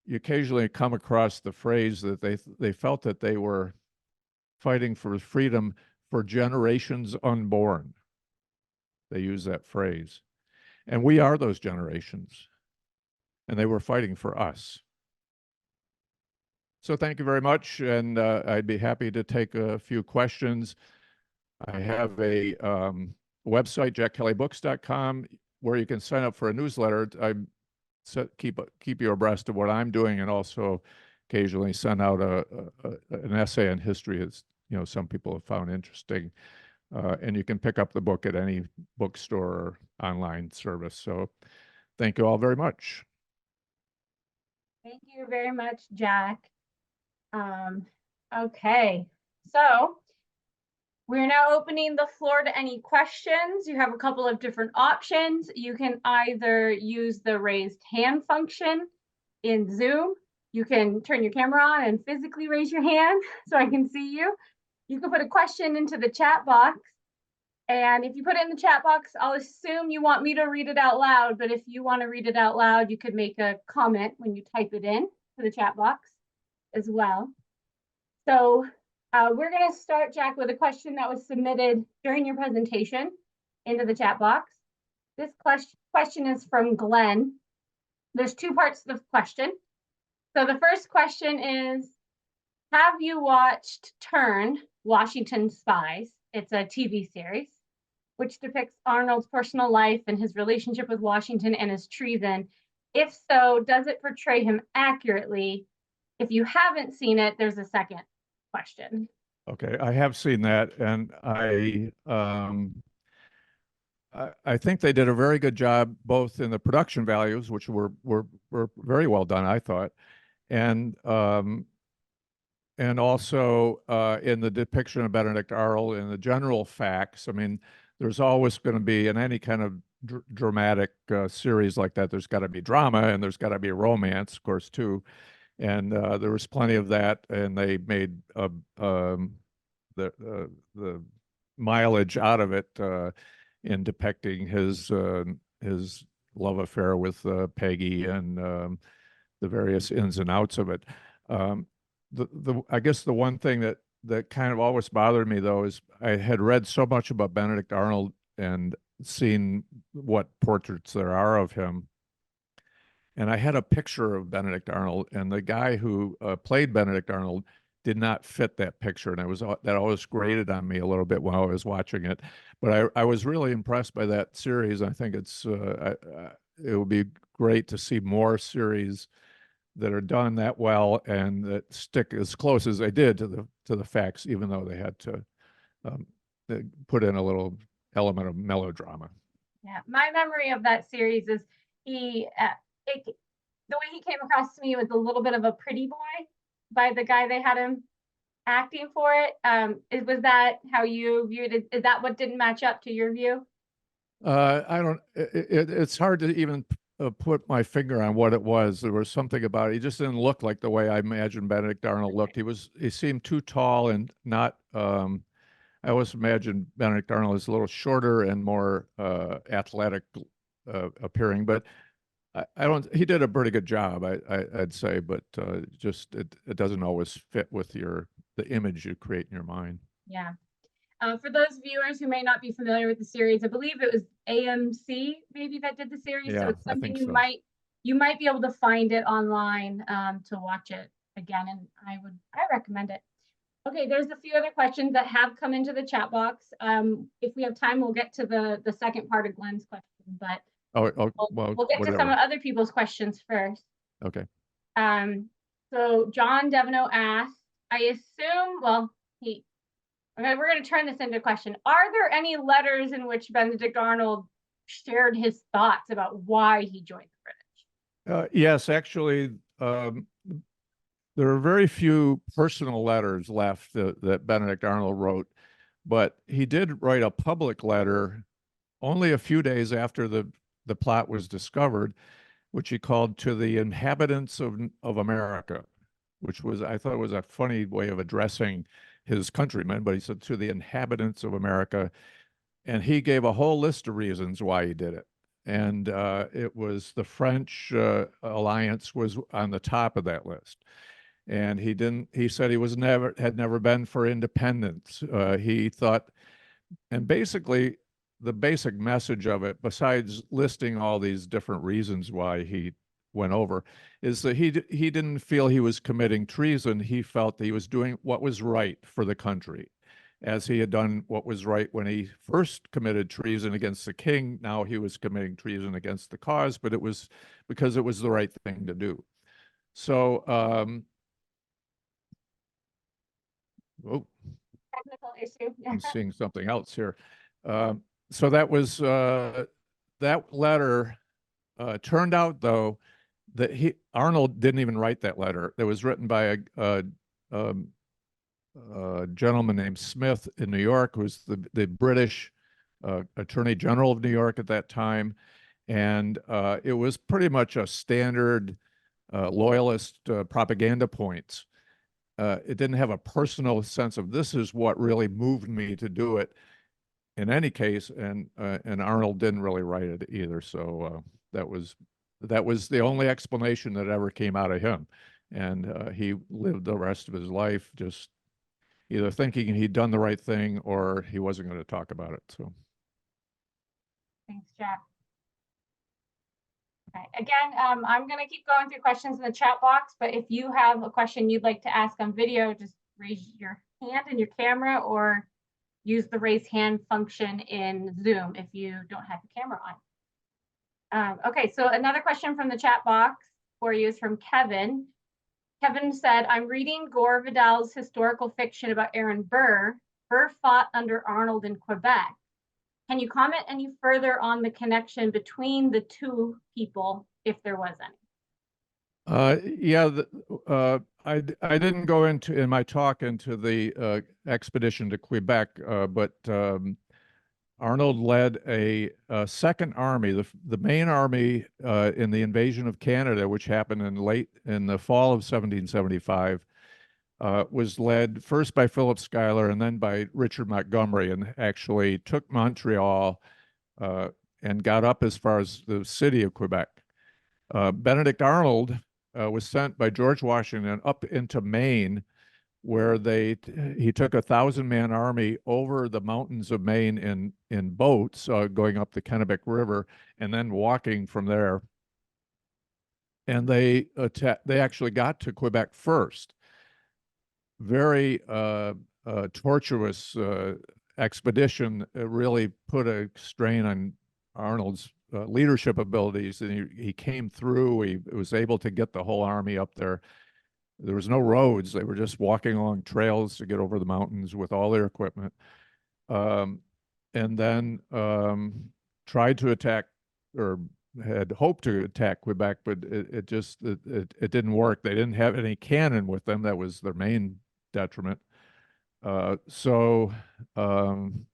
you occasionally come across the phrase that they felt that they were fighting for freedom for generations unborn. They use that phrase. And we are those generations. And they were fighting for us. So thank you very much. And I'd be happy to take a few questions. I have a website, jackkellybooks.com, where you can sign up for a newsletter. I keep you abreast of what I'm doing, and also occasionally send out an essay on history as some people have found interesting. And you can pick up the book at any bookstore or online service. So thank you all very much. Thank you very much, Jack. Okay, so we're now opening the floor to any questions. You have a couple of different options. You can either use the raised hand function in Zoom. You can turn your camera on and physically raise your hand so I can see you. You can put a question into the chat box. And if you put it in the chat box, I'll assume you want me to read it out loud. But if you want to read it out loud, you could make a comment when you type it in to the chat box as well. So we're going to start, Jack, with a question that was submitted during your presentation into the chat box. This question is from Glenn. There's two parts to the question. So the first question is, have you watched Turn, Washington Spies? It's a TV series which depicts Arnold's personal life and his relationship with Washington and his treason. If so, does it portray him accurately? If you haven't seen it, there's a second question. Okay, I have seen that, and I think they did a very good job both in the production values, which were very well done, I thought, and also in the depiction of Benedict Arnold and the general facts. I mean, there's always going to be, in any kind of dramatic series like that, there's got to be drama and there's got to be romance, of course, too. And there was plenty of that, and they made the mileage out of it in depicting his love affair with Peggy and the various ins and outs of it. I guess the one thing that kind of always bothered me, though, is I had read so much about Benedict Arnold and seen what portraits there are of him. And I had a picture of Benedict Arnold, and the guy who played Benedict Arnold did not fit that picture. And that always grated on me a little bit while I was watching it. But I was really impressed by that series. I think it would be great to see more series that are done that well and that stick as close as they did to the facts, even though they had to put in a little element of melodrama. Yeah, my memory of that series is the way he came across to me was a little bit of a pretty boy by the guy they had him acting for it. Was that how you viewed it? Is that what didn't match up to your view? I don't. It's hard to even put my finger on what it was. There was something about it. He just didn't look like the way I imagined Benedict Arnold looked. He seemed too tall and not. I always imagined Benedict Arnold as a little shorter and more athletic appearing, but I don't. He did a pretty good job, I'd say, but just it doesn't always fit with the image you create in your mind. Yeah. For those viewers who may not be familiar with the series, I believe it was AMC maybe that did the series. Yeah, so it's something I think you might be able to find it online to watch it again, and I recommend it. Okay, there's a few other questions that have come into the chat box. If we have time, we'll get to the second part of Glenn's question, but well, we'll get to some of other people's questions first. Okay. So John Devino asked, I assume, okay, we're going to turn this into a question. Are there any letters in which Benedict Arnold shared his thoughts about why he joined the British? Yes, actually, there are very few personal letters left that Benedict Arnold wrote, but he did write a public letter only a few days after the plot was discovered, which he called "To the Inhabitants of America," which I thought was a funny way of addressing his countrymen, but he said "To the Inhabitants of America," and he gave a whole list of reasons why he did it. And it was the French alliance was on the top of that list. And he said he had never been for independence. He thought, and basically the basic message of it, besides listing all these different reasons why he went over, is that he didn't feel he was committing treason. He felt that he was doing what was right for the country, as he had done what was right when he first committed treason against the king. Now he was committing treason against the cause, but it was because it was the right thing to do. So, Technical issue. I'm seeing something else here. So that was that letter. Turned out, though, that Arnold didn't even write that letter. It was written by a gentleman named Smith in New York, who was the British Attorney General of New York at that time. And it was pretty much a standard loyalist propaganda points. It didn't have a personal sense of this is what really moved me to do it in any case, and Arnold didn't really write it either. So that was the only explanation that ever came out of him. And he lived the rest of his life just either thinking he'd done the right thing or he wasn't going to talk about it. So Thanks, Jack. Okay. Again, I'm going to keep going through questions in the chat box, but if you have a question you'd like to ask on video, just raise your hand in your camera or use the raise hand function in Zoom if you don't have your camera on. Okay, so another question from the chat box for you is from Kevin. Kevin said, I'm reading Gore Vidal's historical fiction about Aaron Burr. Burr fought under Arnold in Quebec. Can you comment any further on the connection between the two people, if there was any? Yeah, I didn't go into in my talk into the expedition to Quebec, but Arnold led a second army, the main army in the invasion of Canada, which happened in the fall of 1775. Was led first by Philip Schuyler and then by Richard Montgomery, and actually took Montreal and got up as far as the city of Quebec. Benedict Arnold was sent by George Washington up into Maine, where he took 1,000-man army over the mountains of Maine in boats, going up the Kennebec River and then walking from there. And they actually got to Quebec first. Very tortuous expedition. Really put a strain on Arnold's leadership abilities, and he came through. He was able to get the whole army up there. There was no roads. They were just walking along trails to get over the mountains with all their equipment. And then tried to attack, or had hoped to attack Quebec, but it didn't work. They didn't have any cannon with them. That was their main detriment. So Aaron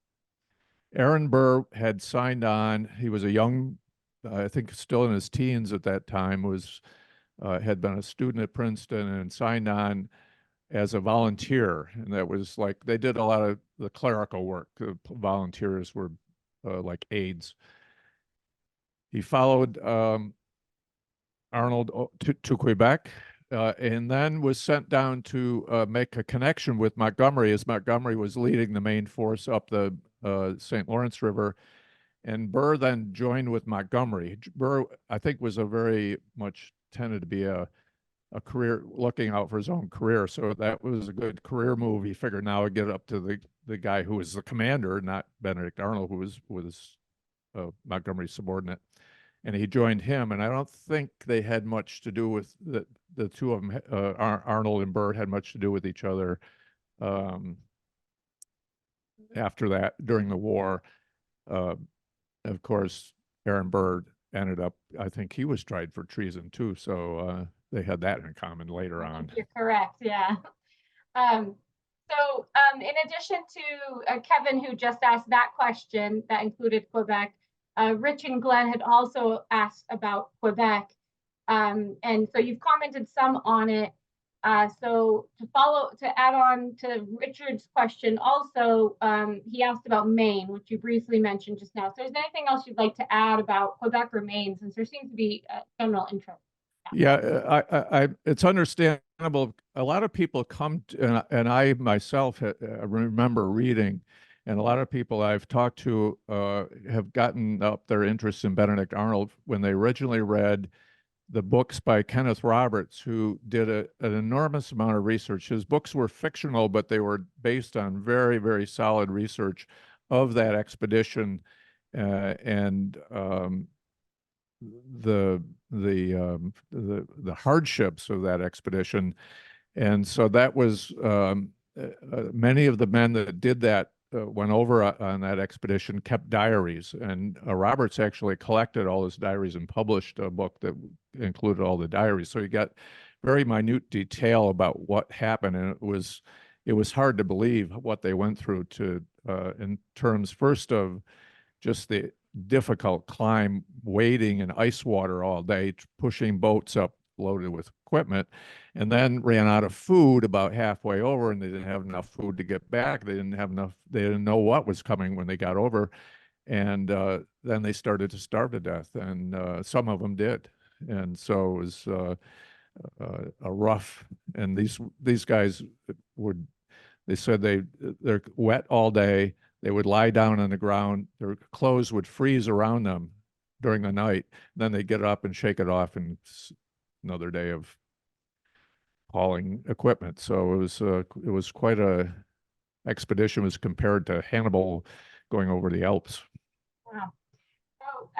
Burr had signed on. He was a young, I think still in his teens at that time, had been a student at Princeton and signed on as a volunteer. And that was like, they did a lot of the clerical work. The volunteers were like aides. He followed Arnold to Quebec, and then was sent down to make a connection with Montgomery, as Montgomery was leading the main force up the St. Lawrence River. And Burr then joined with Montgomery. Burr, I think, was very much tended to be a career, looking out for his own career. So that was a good career move. He figured now I'd get up to the guy who was the commander, not Benedict Arnold, who was Montgomery's subordinate. And he joined him, and I don't think they had much to do with the two of them. Arnold and Burr had much to do with each other after that, during the war. Of course, Aaron Burr ended up, I think he was tried for treason too, so they had that in common later on. You're correct, yeah. So in addition to Kevin, who just asked that question that included Quebec, Rich and Glenn had also asked about Quebec. And so you've commented some on it. So to add on to Richard's question, also, he asked about Maine, which you briefly mentioned just now. So is there anything else you'd like to add about Quebec or Maine, since there seems to be a general interest? Yeah, it's understandable. A lot of people come to, and I myself remember reading, and a lot of people I've talked to have gotten up their interest in Benedict Arnold when they originally read the books by Kenneth Roberts, who did an enormous amount of research. His books were fictional, but they were based on very, very solid research of that expedition and the hardships of that expedition. And so that was many of the men that did that went over on that expedition kept diaries, and Roberts actually collected all his diaries and published a book that included all the diaries. So you got very minute detail about what happened, and it was hard to believe what they went through to in terms first of just the difficult climb, wading in ice water all day, pushing boats up loaded with equipment, and then ran out of food about halfway over, and they didn't have enough food to get back. They didn't have enough, they didn't know what was coming when they got over. And then they started to starve to death, and some of them did. And so it was a rough, and these guys would, they said they're wet all day. They would lie down on the ground. Their clothes would freeze around them during the night. Then they'd get up and shake it off, and another day of hauling equipment. So it was quite a expedition was compared to Hannibal going over the Alps. Wow. So,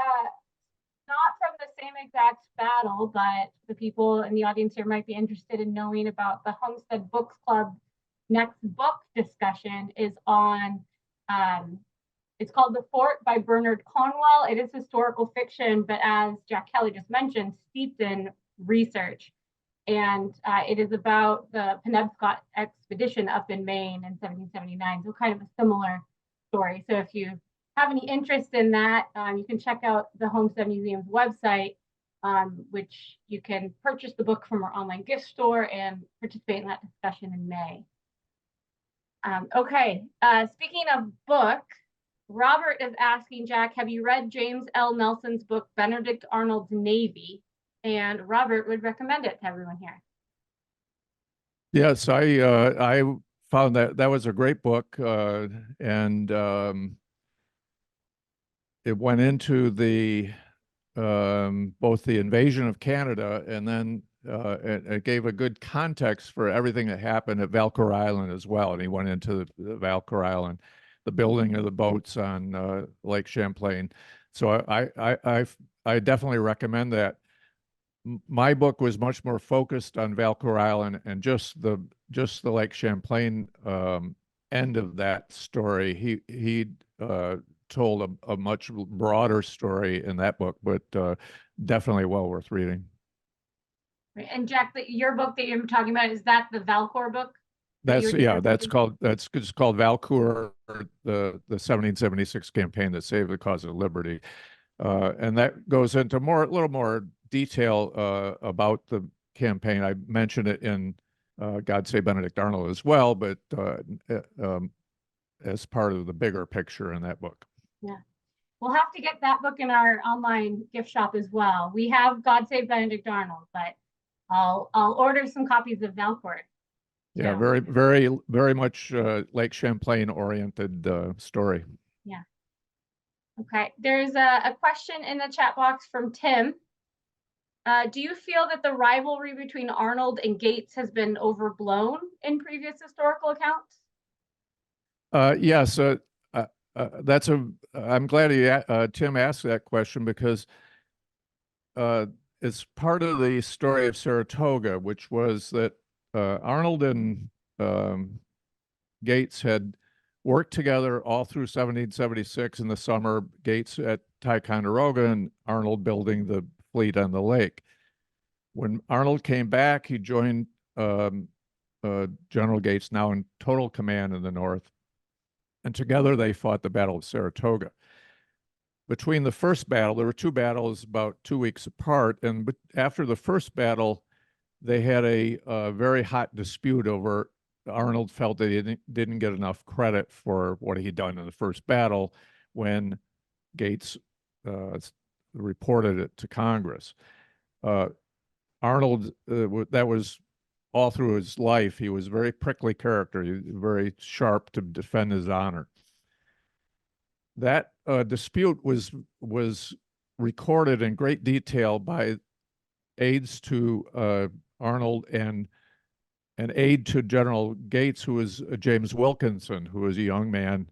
not from the same exact battle, but the people in the audience here might be interested in knowing about the Homestead Books Club. Next book discussion is on, it's called The Fort by Bernard Cornwell. It is historical fiction, but as Jack Kelly just mentioned, steeped in research. And it is about the Penobscot expedition up in Maine in 1779. So kind of a similar story. So if you have any interest in that, you can check out the Homestead Museum's website, which you can purchase the book from our online gift store and participate in that discussion in May. Okay, speaking of book, Robert is asking, Jack, have you read James L. Nelson's book, Benedict Arnold's Navy? And Robert would recommend it to everyone here. Yes, I found that was a great book, and it went into the both the invasion of Canada, and then it gave a good context for everything that happened at Valcour Island as well. And he went into the Valcour Island, the building of the boats on Lake Champlain. So I definitely recommend that. My book was much more focused on Valcour Island and just the Lake Champlain end of that story. He told a much broader story in that book, but definitely well worth reading. And Jack, your book that you're talking about, is that the Valcour book? That's it's called Valcour, the 1776 campaign that saved the cause of liberty, and that goes into a little more detail about the campaign. I mentioned it in God Save Benedict Arnold as well, but as part of the bigger picture in that book. Yeah, we'll have to get that book in our online gift shop as well. We have God Save Benedict Arnold, but I'll order some copies of Valcour. Yeah, very much Lake Champlain oriented story. Yeah. Okay, there's a question in the chat box from Tim. Do you feel that the rivalry between Arnold and Gates has been overblown in previous historical accounts? Yes, I'm glad Tim asked that question, because it's part of the story of Saratoga, which was that Arnold and Gates had worked together all through 1776 in the summer, Gates at Ticonderoga and Arnold building the fleet on the lake. When Arnold came back, he joined General Gates, now in total command in the north, and together they fought the Battle of Saratoga. Between the first battle, there were two battles about 2 weeks apart, and after the first battle, they had a very hot dispute over. Arnold felt that he didn't get enough credit for what he'd done in the first battle when Gates reported it to Congress. Arnold, that was all through his life. He was a very prickly character, very sharp to defend his honor. That dispute was recorded in great detail by aides to Arnold and an aide to General Gates, who was James Wilkinson, who was a young man,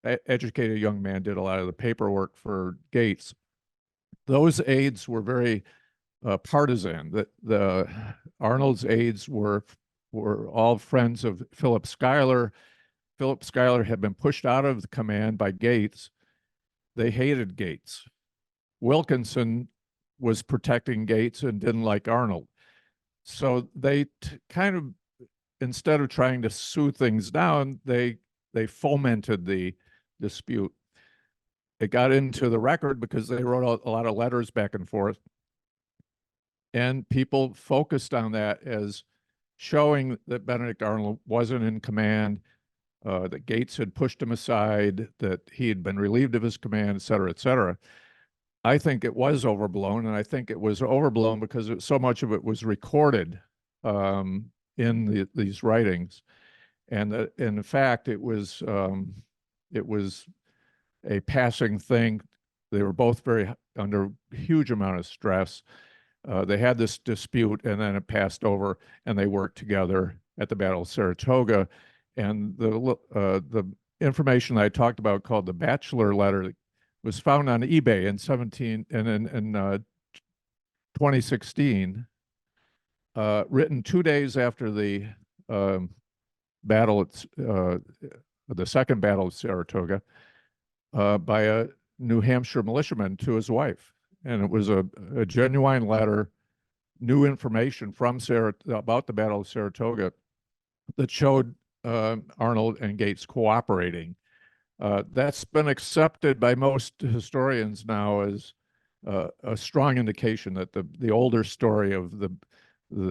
educated young man, did a lot of the paperwork for Gates. Those aides were very partisan. The Arnold's aides were all friends of Philip Schuyler. Philip Schuyler had been pushed out of the command by Gates. They hated Gates. Wilkinson was protecting Gates and didn't like Arnold. So they kind of, instead of trying to soothe things down, they fomented the dispute. It got into the record because they wrote a lot of letters back and forth. And people focused on that as showing that Benedict Arnold wasn't in command, that Gates had pushed him aside, that he had been relieved of his command, et cetera, et cetera. I think it was overblown, and I think it was overblown because so much of it was recorded in these writings. And in fact, it was a passing thing. They were both under huge amount of stress. They had this dispute, and then it passed over, and they worked together at the Battle of Saratoga. And the information I talked about, called the Bachelor Letter, was found on eBay in 2016, written 2 days after the battle at the second Battle of Saratoga, by a New Hampshire militiaman to his wife. And it was a genuine letter, new information from about the Battle of Saratoga that showed Arnold and Gates cooperating. That's been accepted by most historians now as a strong indication that the older story of the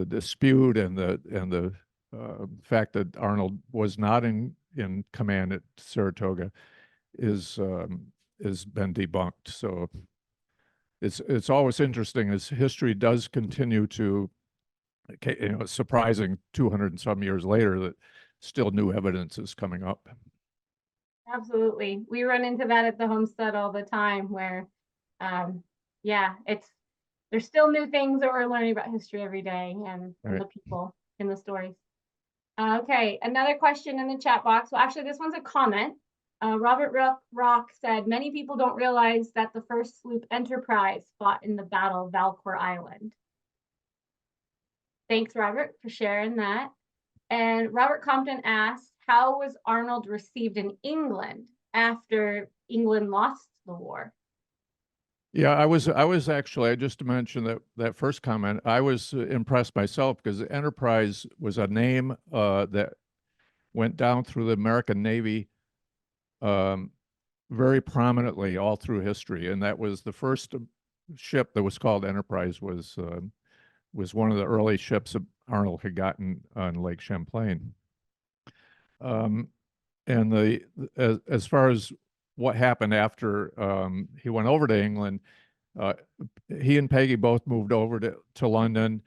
dispute and the fact that Arnold was not in command at Saratoga is been debunked. So it's always interesting as history does continue to, it's surprising 200 and some years later that still new evidence is coming up. Absolutely. We run into that at the Homestead all the time where, yeah, there's still new things that we're learning about history every day and the people in the stories. Okay, another question in the chat box. Well, actually, this one's a comment. Robert Rock said, many people don't realize that the first sloop Enterprise fought in the Battle of Valcour Island. Thanks, Robert, for sharing that. And Robert Compton asked, how was Arnold received in England after England lost the war? Yeah, I was actually, just to mention that first comment, I was impressed myself because the Enterprise was a name that went down through the American Navy very prominently all through history. And that was the first ship that was called Enterprise, was one of the early ships that Arnold had gotten on Lake Champlain. And as far as what happened after he went over to England, he and Peggy both moved over to London.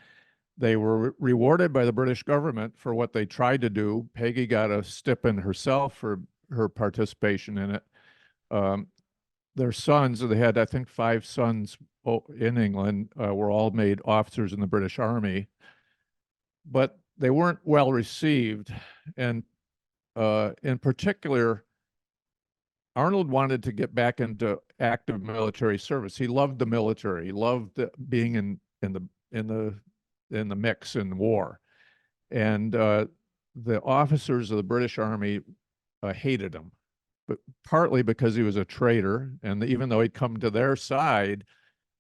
They were rewarded by the British government for what they tried to do. Peggy got a stipend herself for her participation in it. Their sons, they had, I think, 5 sons in England, were all made officers in the British Army, but they weren't well received. And in particular, Arnold wanted to get back into active military service. He loved the military. He loved being in the mix in war. And the officers of the British Army hated him, but partly because he was a traitor, and even though he'd come to their side,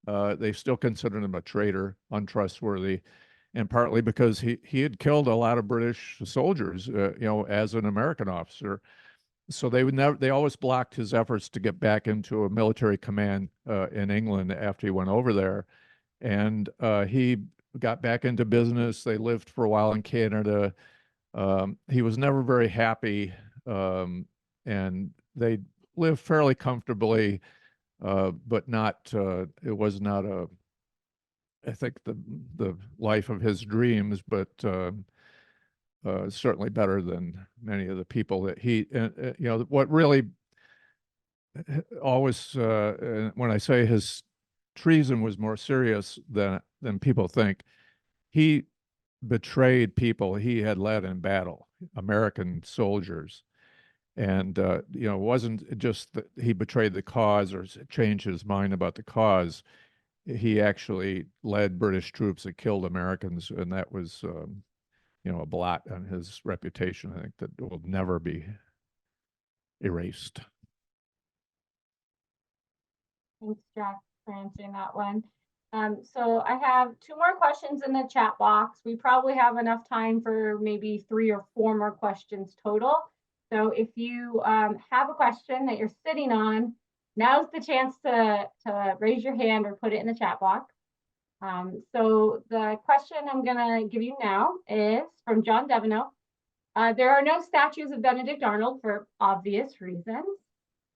they still considered him a traitor, untrustworthy, and partly because he had killed a lot of British soldiers, as an American officer. So they always blocked his efforts to get back into a military command in England after he went over there. And he got back into business. They lived for a while in Canada. He was never very happy, and they lived fairly comfortably, but not. It was not I think the life of his dreams, but certainly better than many of the people that what really always, when I say his treason was more serious than people think, he betrayed people he had led in battle, American soldiers. And, it wasn't just that he betrayed the cause or changed his mind about the cause. He actually led British troops that killed Americans, and that was, a blot on his reputation, I think, that will never be erased. Thanks, Jack, for answering that one. So I have 2 more questions in the chat box. We probably have enough time for maybe 3 or 4 more questions total. So if you have a question that you're sitting on, now's the chance to raise your hand or put it in the chat box. So the question I'm going to give you now is from John Devino. There are no statues of Benedict Arnold for obvious reasons.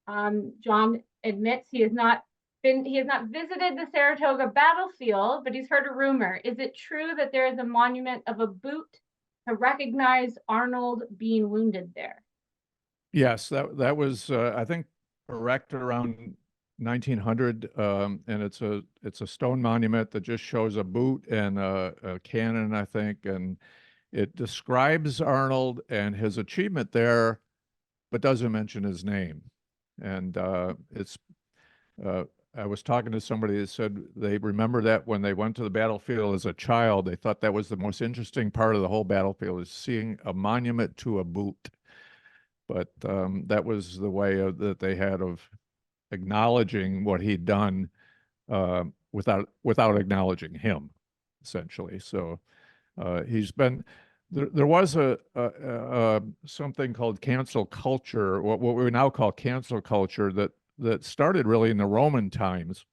John admits he has not visited the Saratoga battlefield, but he's heard a rumor. Is it true that there is a monument of a boot to recognize Arnold being wounded there? Yes, that was I think erected around 1900, and it's a stone monument that just shows a boot and a cannon, I think, and it describes Arnold and his achievement there, but doesn't mention his name. And I was talking to somebody that said they remember that when they went to the battlefield as a child, they thought that was the most interesting part of the whole battlefield, is seeing a monument to a boot. But that was the way that they had of acknowledging what he'd done without acknowledging him, essentially. So he's been there was something called cancel culture, what we now call cancel culture, that started really in the Roman times,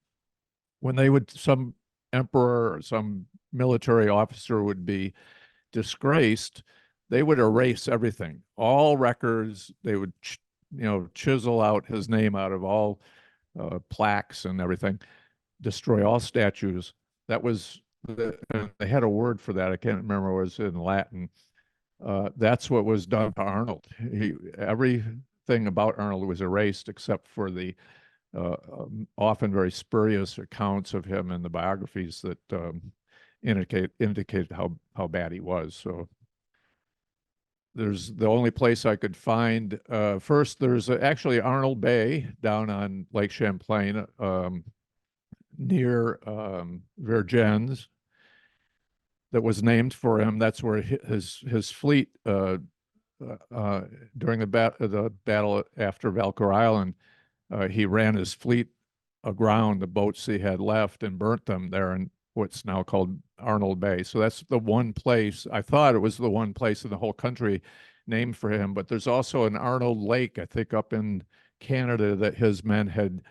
when some emperor or some military officer would be disgraced. They would erase everything, all records. They would, chisel out his name out of all plaques and everything, destroy all statues. That was they had a word for that. I can't remember what it was in Latin. That's what was done to Arnold. Everything about Arnold was erased except for the often very spurious accounts of him in the biographies that indicate how bad he was. So there's the only place I could find. First, there's actually Arnold Bay down on Lake Champlain, near Vergennes, that was named for him. That's where his fleet during the battle after Valcour Island, he ran his fleet aground, the boats he had left, and burnt them there in what's now called Arnold Bay. So that's the one place. I thought it was the one place in the whole country named for him, but there's also an Arnold Lake, I think, up in Canada, that his men had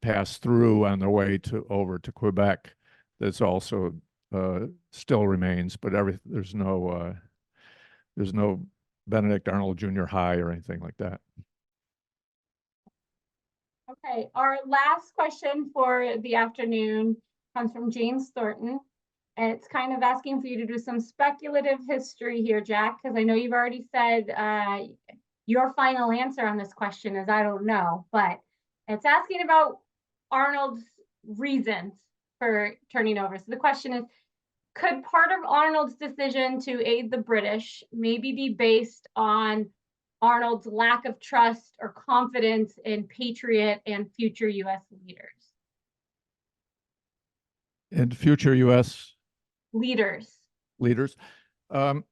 passed through on their way over to Quebec. That's also still remains, but there's no Benedict Arnold Junior High or anything like that. Okay, our last question for the afternoon comes from James Thornton. And it's kind of asking for you to do some speculative history here, Jack, because I know you've already said your final answer on this question is I don't know, but it's asking about Arnold's reasons for turning over. So the question is, could part of Arnold's decision to aid the British maybe be based on Arnold's lack of trust or confidence in Patriot and future U.S. leaders? And future U.S. leaders. Well,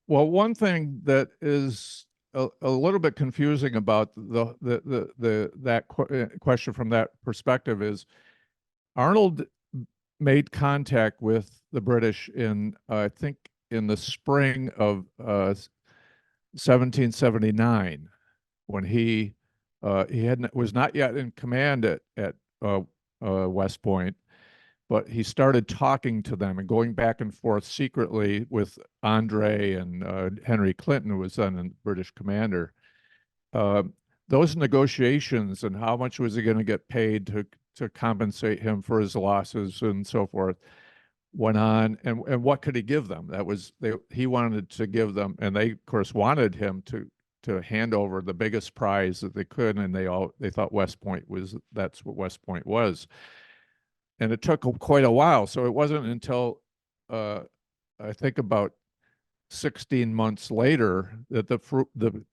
one thing that is a little bit confusing about that question from that perspective is Arnold made contact with the British in I think in the spring of 1779, when he was not yet in command at West Point, but he started talking to them and going back and forth secretly with Andre and Henry Clinton, who was then a British commander. Those negotiations and how much was he going to get paid to compensate him for his losses and so forth went on, and what could he give them? That was he wanted to give them, and they of course wanted him to hand over the biggest prize that they could, and they thought West Point that's what West Point was. And it took quite a while. So it wasn't until I think about 16 months later that the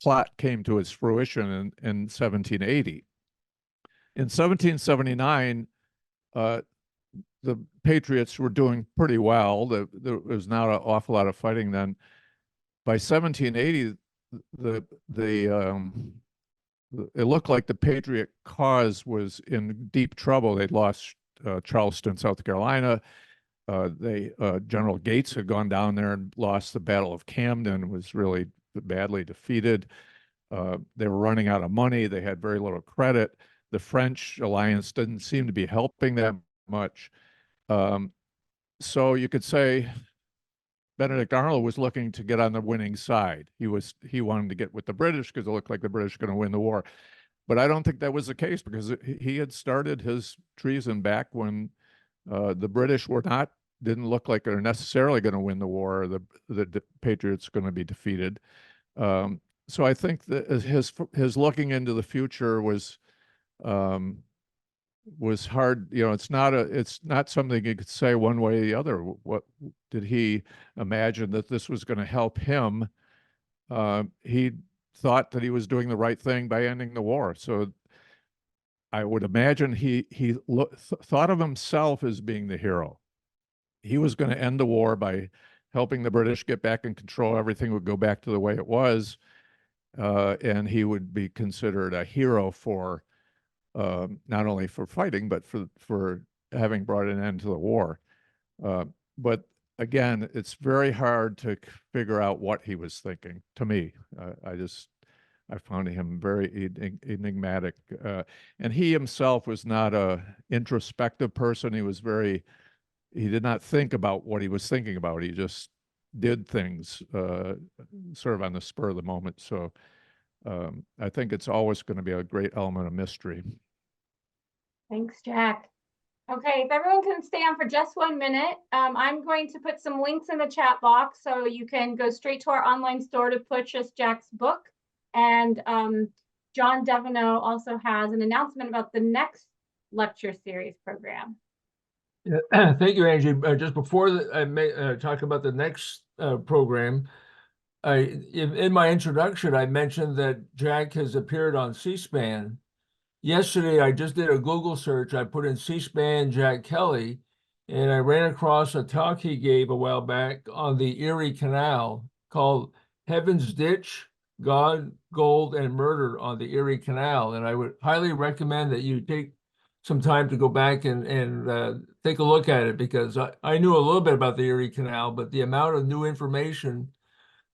plot came to its fruition in 1780. In 1779, the Patriots were doing pretty well. There was not an awful lot of fighting then. By 1780, it looked like the Patriot cause was in deep trouble. They'd lost Charleston, South Carolina. General Gates had gone down there and lost the Battle of Camden, was really badly defeated. They were running out of money. They had very little credit. The French alliance didn't seem to be helping them much. So you could say Benedict Arnold was looking to get on the winning side. He wanted to get with the British because it looked like the British were going to win the war. But I don't think that was the case, because he had started his treason back when the British didn't look like they're necessarily going to win the war, or the Patriots going to be defeated. So I think that his looking into the future was hard. It's not something you could say one way or the other. What did he imagine that this was going to help him? He thought that he was doing the right thing by ending the war. So I would imagine he thought of himself as being the hero. He was going to end the war by helping the British get back in control. Everything would go back to the way it was, and he would be considered a hero for not only for fighting, but for having brought an end to the war. But again, it's very hard to figure out what he was thinking, to me. I found him very enigmatic. And he himself was not a introspective person. He did not think about what he was thinking about. He just did things sort of on the spur of the moment. So I think it's always going to be a great element of mystery. Thanks, Jack. Okay, if everyone can stay on for just 1 minute, I'm going to put some links in the chat box so you can go straight to our online store to purchase Jack's book. And John Devono also has an announcement about the next lecture series program. Yeah, thank you, Angie. Just before I talk about the next program, in my introduction, I mentioned that Jack has appeared on C-SPAN. Yesterday, I just did a Google search. I put in C-SPAN Jack Kelly, and I ran across a talk he gave a while back on the Erie Canal called Heaven's Ditch, God, Gold, and Murder on the Erie Canal. And I would highly recommend that you take some time to go back and take a look at it, because I knew a little bit about the Erie Canal, but the amount of new information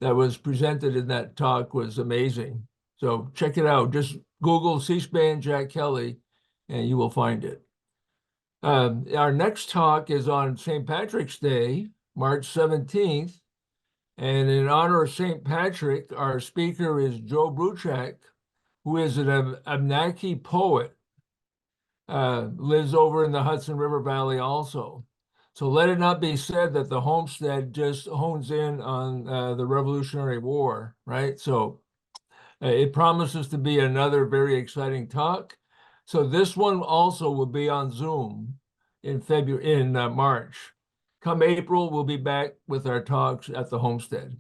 that was presented in that talk was amazing. So check it out. Just Google C-SPAN Jack Kelly, and you will find it. Our next talk is on St. Patrick's Day, March 17th. And in honor of St. Patrick, our speaker is Joe Bruchak, who is an Abenaki poet, lives over in the Hudson River Valley also. So let it not be said that the Homestead just hones in on the Revolutionary War, right? So it promises to be another very exciting talk. So this one also will be on Zoom in March. Come April, we'll be back with our talks at the Homestead.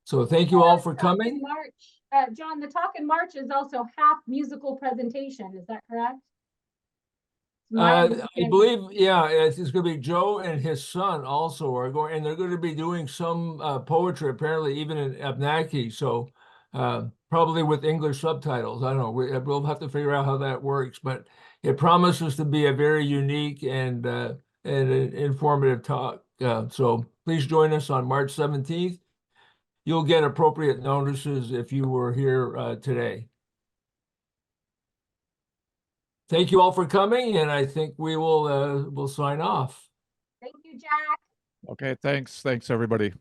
So thank you all for coming. March, John, the talk in March is also half musical presentation. Is that correct? I believe, yeah, it's going to be Joe and his son also are going, and they're going to be doing some poetry, apparently even in Abenaki. So probably with English subtitles. I don't know. We'll have to figure out how that works, but it promises to be a very unique and an informative talk. So please join us on March 17th. You'll get appropriate notices if you were here today. Thank you all for coming, and I think we will we'll sign off. Thank you, Jack. Okay, thanks. Thanks, everybody.